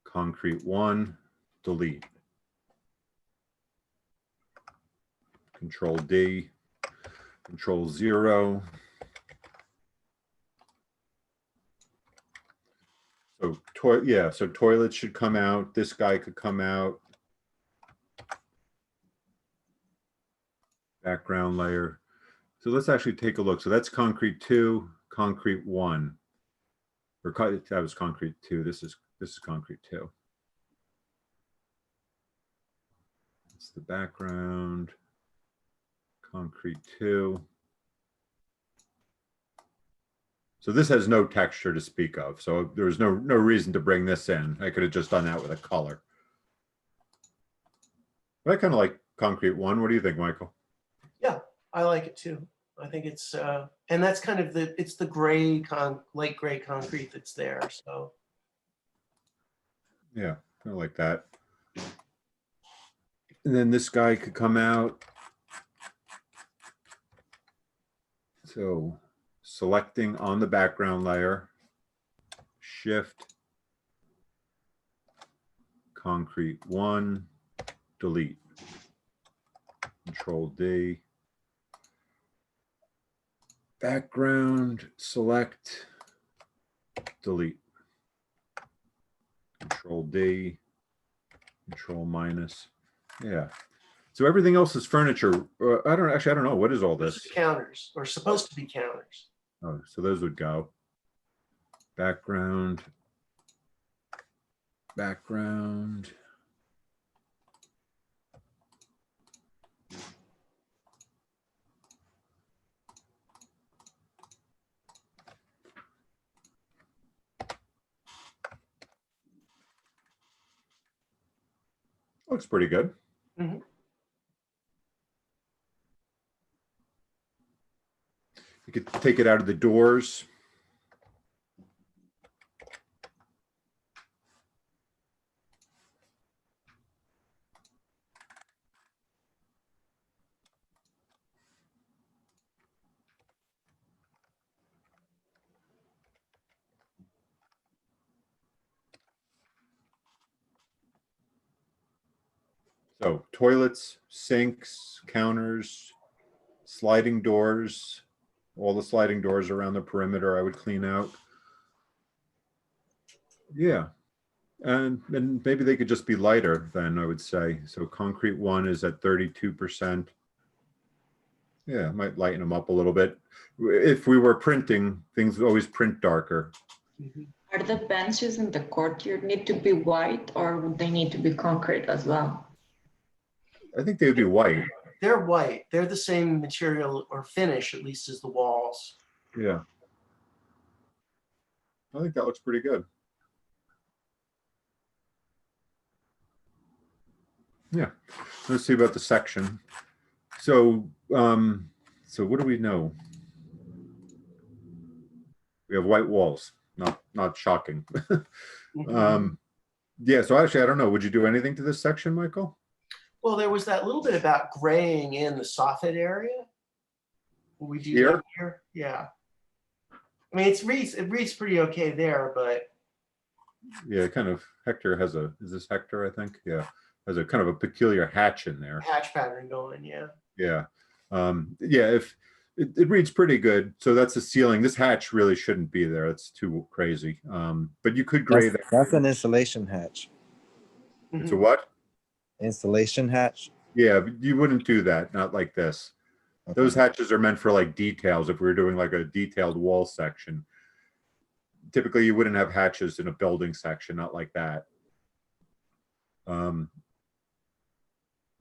Concrete 1, delete. Control D, Control 0. So so toilets should come out. This guy could come out. Background layer. So let's actually take a look. So that's concrete 2, concrete 1. Or that was concrete 2. This is concrete 2. It's the background. Concrete 2. So this has no texture to speak of. So there was no reason to bring this in. I could have just done that with a color. But I kind of like concrete 1. What do you think, Michael? Yeah, I like it too. I think it's, and that's kind of it's the gray, light gray concrete that's there, so. Yeah, I like that. And then this guy could come out. So selecting on the background layer, shift, concrete 1, delete, Control D, background, select, delete, Control D, Control minus. Yeah. So everything else is furniture. I don't know. What is all this? Counters, or supposed to be counters. Oh, so those would go. Background. Background. Looks pretty good. Mhm. You could take it out of the doors. So toilets, sinks, counters, sliding doors, all the sliding doors around the perimeter I would clean out. Yeah. And maybe they could just be lighter then, I would say. So concrete one is at 32%. Yeah, might lighten them up a little bit. If we were printing, things always print darker. Mhm. Are the benches in the courtyard need to be white or would they need to be concrete as well? I think they would be white. They're white. They're the same material or finish, at least, as the walls. Yeah. I think that looks pretty good. Yeah. Let's see about the section. So, so what do we know? We have white walls. Not shocking. Mhm. Yeah. So actually, I don't know. Would you do anything to this section, Michael? Well, there was that little bit about graying in the soffit area. Will we do Here? that here? Yeah. I mean, it reads pretty okay there, but Yeah, kind of. Hector has a. Is this Hector? I think. Yeah, has a kind of a peculiar hatch in there. hatch pattern going, yeah. Yeah. Yeah. If it reads pretty good. So that's the ceiling. This hatch really shouldn't be there. It's too crazy. But you could gray that. That's an installation hatch. It's a Mhm. what? Installation hatch. Yeah, but you wouldn't do that. Not like this. Those Okay. hatches are meant for like details. If we were doing like a detailed wall section, typically you wouldn't have hatches in a building section, not like that.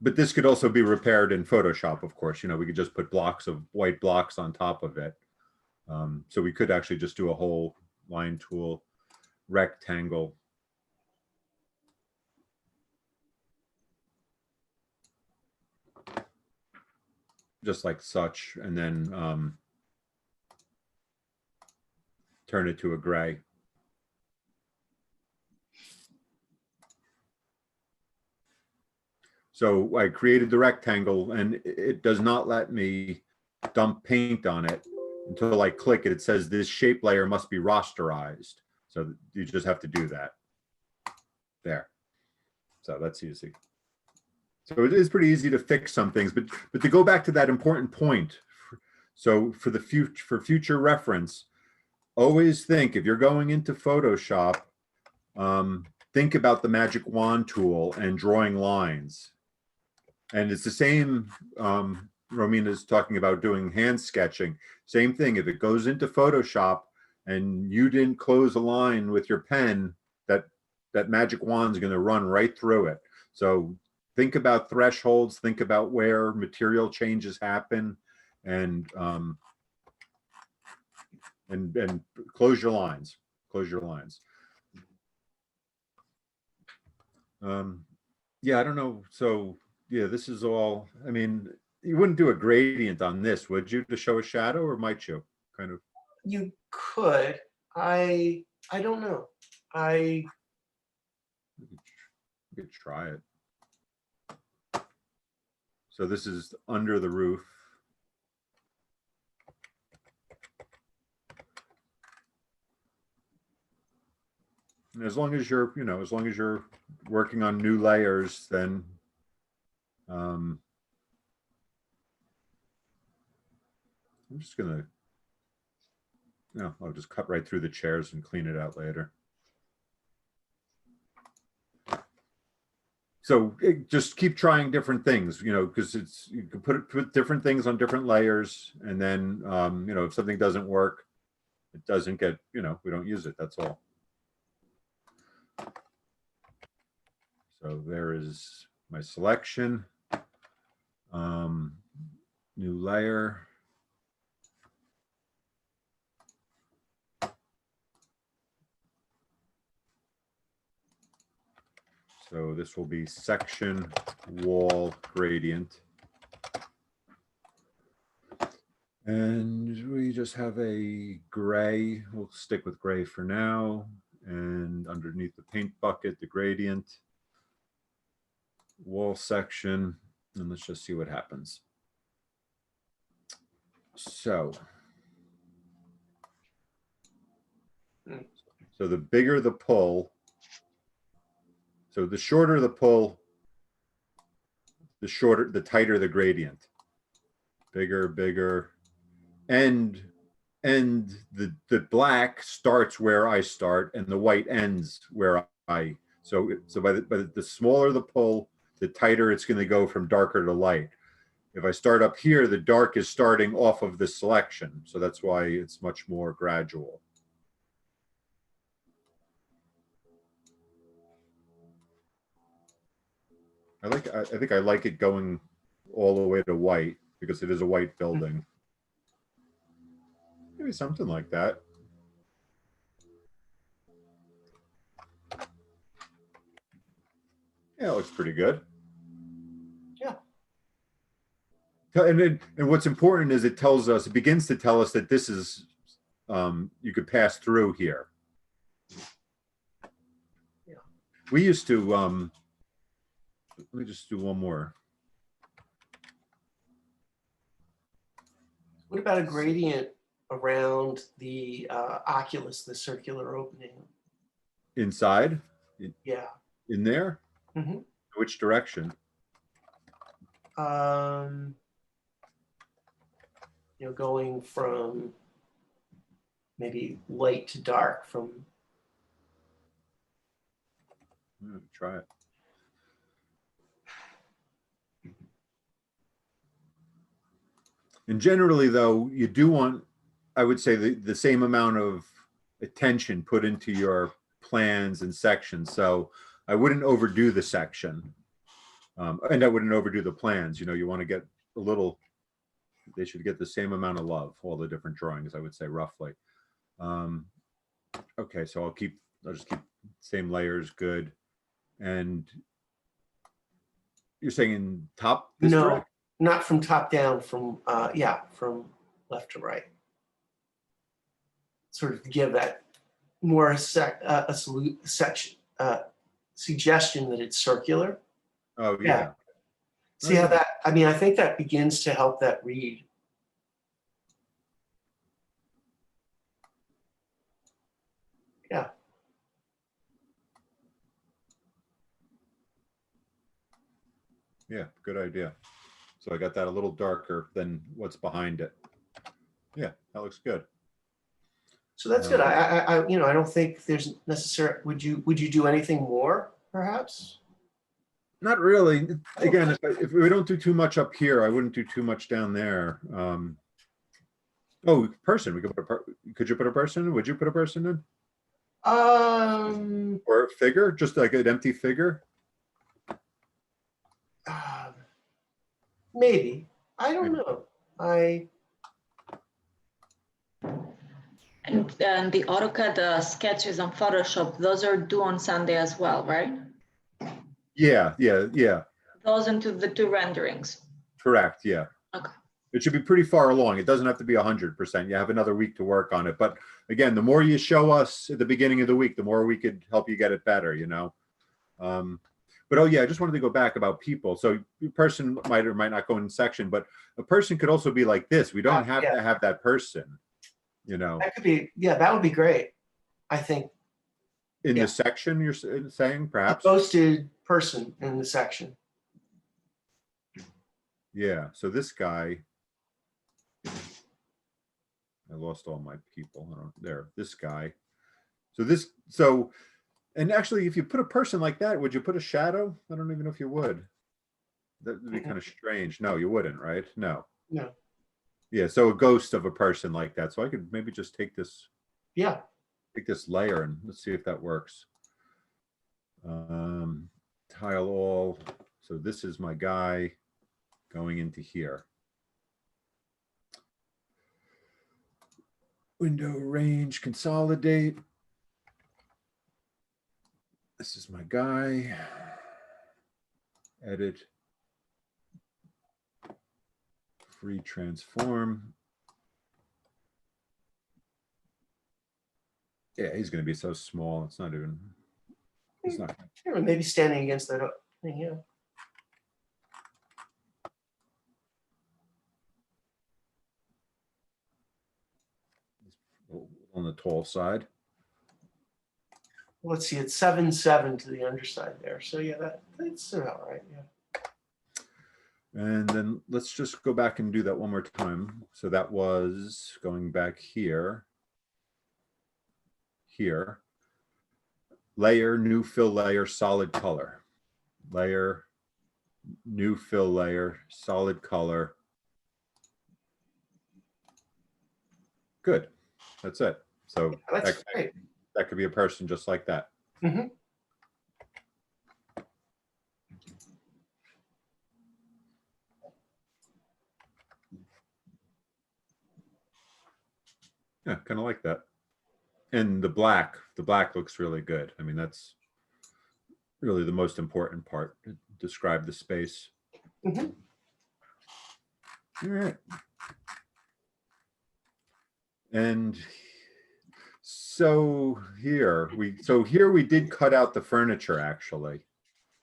But this could also be repaired in Photoshop, of course. You know, we could just put blocks of white blocks on top of it. So we could actually just do a whole line tool rectangle. Just like such, and then turn it to a gray. So I created the rectangle and it does not let me dump paint on it until I click it. It says this shape layer must be rasterized. So you just have to do that. There. So that's easy. So it is pretty easy to fix some things, but to go back to that important point. So for the future reference, always think if you're going into Photoshop, think about the magic wand tool and drawing lines. And it's the same, Romina's talking about doing hand sketching. Same thing, if it goes into Photoshop and you didn't close a line with your pen, that magic wand's gonna run right through it. So think about thresholds, think about where material changes happen, and close your lines, close your lines. Yeah, I don't know. So yeah, this is all, I mean, you wouldn't do a gradient on this, would you, to show a shadow, or might you? Kind of. You could. I don't know. You could try it. So this is under the roof. And as long as you're, you know, as long as you're working on new layers, then I'm just gonna, no, I'll just cut right through the chairs and clean it out later. So just keep trying different things, you know, because it's, you can put different things on different layers, and then you know, if something doesn't work, it doesn't get, you know, we don't use it. That's all. So there is my selection. New layer. So this will be section wall gradient. And we just have a gray. We'll stick with gray for now. And underneath the paint bucket, the gradient, wall section, and let's just see what happens. So the bigger the pull, so the shorter the pull, the tighter the gradient. Bigger, bigger. And the black starts where I start and the white ends where I, so by the smaller the pull, the tighter it's going to go from darker to light. If I start up here, the dark is starting off of the selection. So that's why it's much more gradual. I think I like it going all the way to white because it is a white building. Maybe something like that. Yeah, it looks pretty good. Yeah. And what's important is it begins to tell us that this is, you could pass through here. Yeah. We used to, let me just do one more. What about a gradient around the oculus, the circular opening? Inside? Yeah. In there? Mm-hmm. Which direction? You know, going from maybe light to dark from. Try it. And generally, though, you do want, I would say, the same amount of attention put into your plans and sections. So I wouldn't overdo the section. And I wouldn't overdo the plans. You know, you want to get a little, they should get the same amount of love, all the different drawings, I would say, roughly. Okay, so I'll just keep same layers, good. And you're saying in top? This No, direct? not from top down, from, yeah, from left to right. Sort of give that more suggestion that it's circular. Oh, Yeah. yeah. See how that, I mean, I think that begins to help that read. Yeah. Yeah, good idea. So I got that a little darker than what's behind it. Yeah, that looks good. So that's good. I you know, I don't think there's necessary. Would you do anything more, perhaps? Not really. Again, if we don't do too much up here, I wouldn't do too much down there. Oh, person. We could put could you put a person? Would you put a person in? Or a figure, just like an empty figure? Maybe. I don't know. And the AutoCAD sketches on Photoshop, those are due on Sunday as well, right? Yeah. Those into the two renderings. Correct. Yeah. Okay. It should be pretty far along. It doesn't have to be 100%. You have another week to work on it. But again, the more you show us at the beginning of the week, the more we could help you get it better, you know? But oh yeah, I just wanted to go back about people. So a person might or might not go in section, but a person could also be like this. We don't have to have that person, you know? that could be, yeah, that would be great. I think. In the section you're saying, perhaps? A posted person in the section. Yeah, so this guy, I lost all my people. This guy. And actually, if you put a person like that, would you put a shadow? I don't even know if you would. That would be kind of strange. No, you wouldn't, right? No. No. Yeah, so a ghost of a person like that. So I could maybe just take this. Yeah. Take this layer and let's see if that works. Tile all. So this is my guy going into here. Window range, consolidate. This is my guy. edit, free transform. Yeah, he's going to be so small. It's not even, it's not. Or maybe standing against that thing, yeah. On the tall side. Let's see, it's 7.7 to the underside there. So yeah, that's about right, yeah. And then let's just go back and do that one more time. So that was going back here, here. Layer, new fill layer, solid color. Layer, new fill layer, solid color. Good. That's it. So That's great. that could be a person just like that. Mm-hmm. Yeah, kind of like that. And the black looks really good. I mean, that's really the most important part to describe the space. Mm-hmm. All right. And so here we did cut out the furniture actually.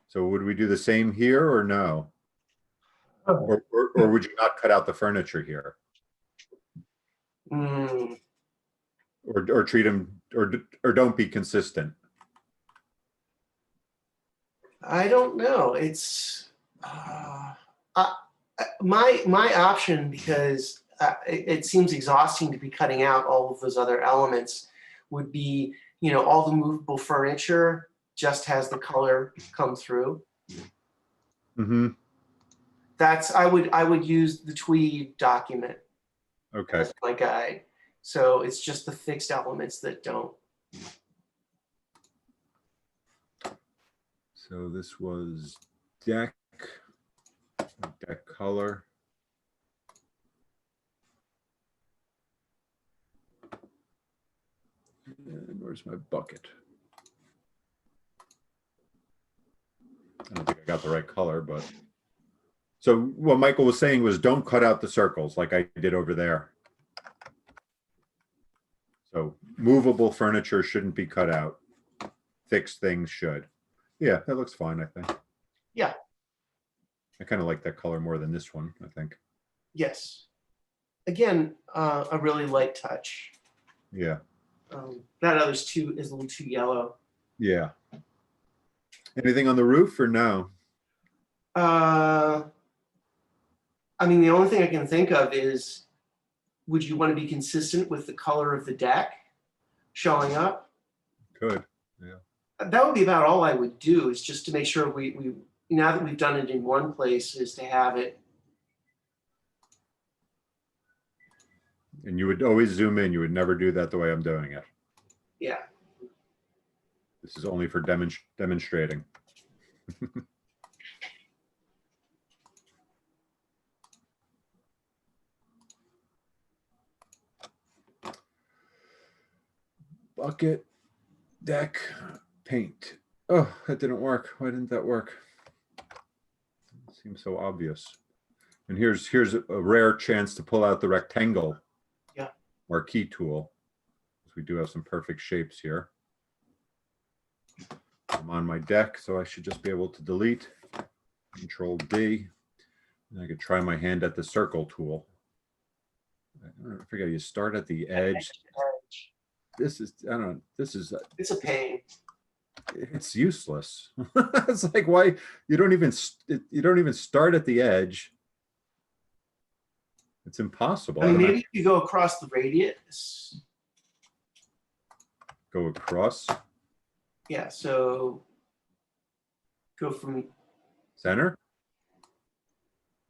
So would we do the same here or no? Or would you not cut out the furniture here? Mm. Or treat them or don't be consistent? I don't know. It's my option, because it seems exhausting to be cutting out all of those other elements, would be, you know, all the movable furniture just has the color come through. Mm-hmm. That's I would use the Tweed document Okay. as my guide. So it's just the fixed elements that don't. So this was deck color. And where's my bucket? I don't think I got the right color, but. So what Michael was saying was don't cut out the circles like I did over there. So movable furniture shouldn't be cut out. Fixed things should. Yeah, that looks fine, I think. Yeah. I kind of like that color more than this one, I think. Yes. Again, a really light touch. Yeah. That other's is a little too yellow. Yeah. Anything on the roof or no? I mean, the only thing I can think of is, would you want to be consistent with the color of the deck showing up? Good. That would be about all I would do, is just to make sure we now that we've done it in one place, is to have it. And you would always zoom in. You would never do that the way I'm doing it. Yeah. This is only for demonstrating. Bucket, deck, paint. Oh, that didn't work. Why didn't that work? It seems so obvious. And here's a rare chance to pull out the rectangle. Yeah. Marquee tool. We do have some perfect shapes here. I'm on my deck, so I should just be able to delete. Control D. And I could try my hand at the circle tool. I forget, you start at the edge. This is, I don't know, this is, It's a pain. it's useless. It's like, why you don't even start at the edge. It's impossible. I mean, maybe you go across the radius. Go across Yeah, so go from, center.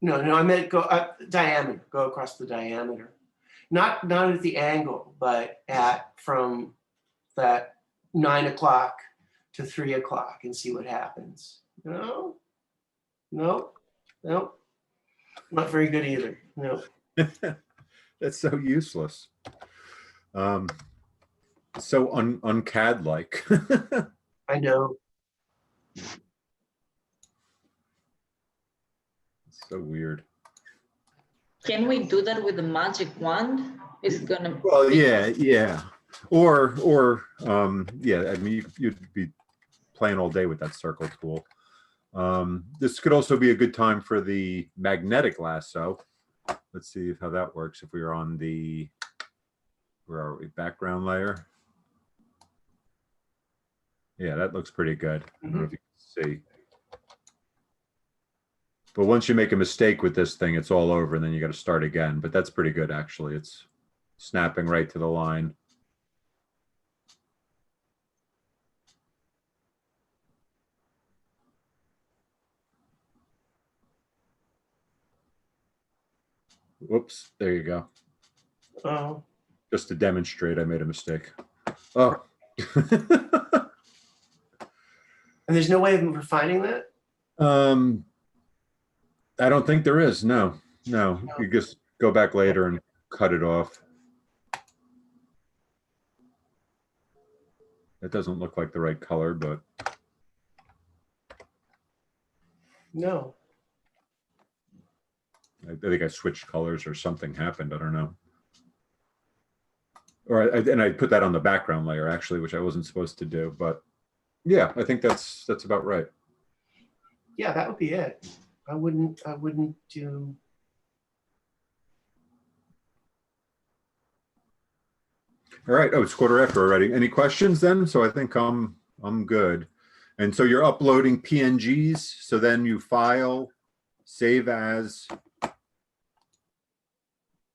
no, I meant go diameter, go across the diameter. Not at the angle, but from that 9 o'clock to 3 o'clock and see what happens. No. Not very good either. No. That's so useless. So uncad like. I know. So weird. Can we do that with the magic wand? Is it gonna? Well, yeah. Or yeah, I mean, you'd be playing all day with that circle tool. This could also be a good time for the magnetic lasso. Let's see how that works. If we are on the, where are we, background layer. Yeah, that looks pretty good. I don't know if you can see. But once you make a mistake with this thing, it's all over and then you got to start again. But that's pretty good, actually. It's snapping right to the line. Whoops, there you go. Oh, Just to demonstrate, I made a mistake. Oh. and there's no way of refining that? I don't think there is. No. You just go back later and cut it off. It doesn't look like the right color, but No. I think I switched colors or something happened. I don't know. Or I put that on the background layer actually, which I wasn't supposed to do. But yeah, I think that's about right. Yeah, that would be it. I wouldn't do. All right. Oh, it's 1:15 already. Any questions then? So I think I'm good. And so you're uploading PNGs. So then you file, save as,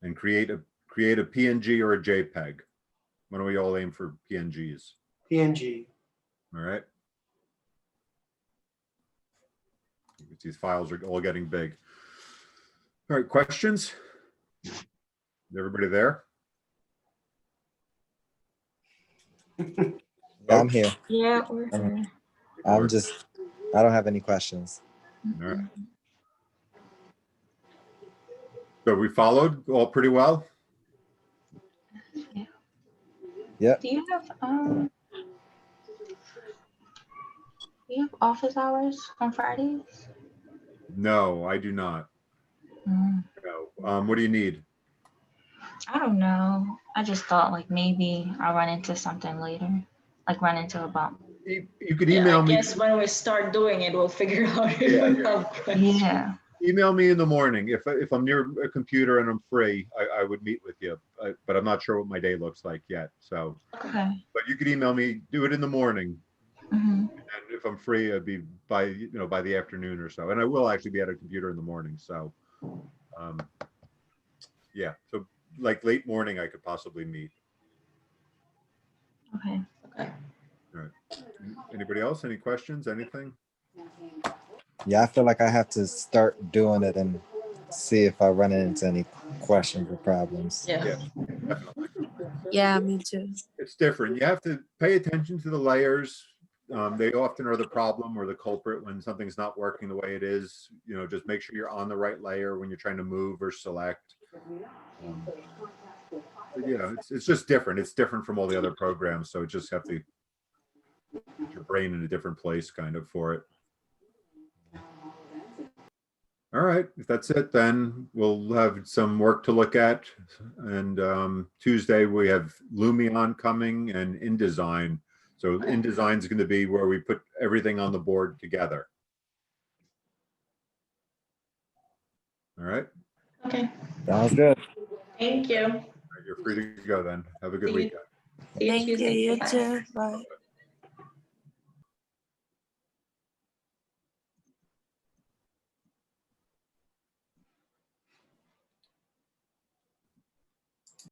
and create a PNG or a JPEG. Why don't we all aim for PNGs? PNG. All right. These files are all getting big. All right, questions? Is everybody there? Yeah, I'm here. Yeah. I'm just, I don't have any questions. All right. So we followed all pretty well? Yep. Do you have office hours on Fridays? No, I do not. No. What do you need? I don't know. I just thought like maybe I'll run into something later, like run into a bump. You could Yeah, email I me. guess when we start doing it, we'll figure out. Yeah. Email me in the morning. If I'm near a computer and I'm free, I would meet with you. But I'm not sure what my day looks like yet. So, Okay. but you could email me. Do it in the morning, Mm-hmm. and if I'm free, I'd be by the afternoon or so. And I will actually be at a computer in the morning. So, yeah. So like late morning, I could possibly meet. Okay. Okay. All right. Anybody else? Any questions? Anything? Yeah, I feel like I have to start doing it and see if I run into any questions or problems. Yeah. Yeah, definitely. Yeah, me too. It's different. You have to pay attention to the layers. They often are the problem or the culprit when something's not working the way it is. Just make sure you're on the right layer when you're trying to move or select. But, it's just different. It's different from all the other programs. So just have to put your brain in a different place kind of for it. All right, if that's it, then we'll have some work to look at. And Tuesday we have Lumion coming and InDesign. So InDesign is going to be where we put everything on the board together. All right. Okay. Sounds good. Thank you. All right, you're free to go then. Have a good See you. weekend. See you Thank you, Tuesday. you Bye. too. Bye.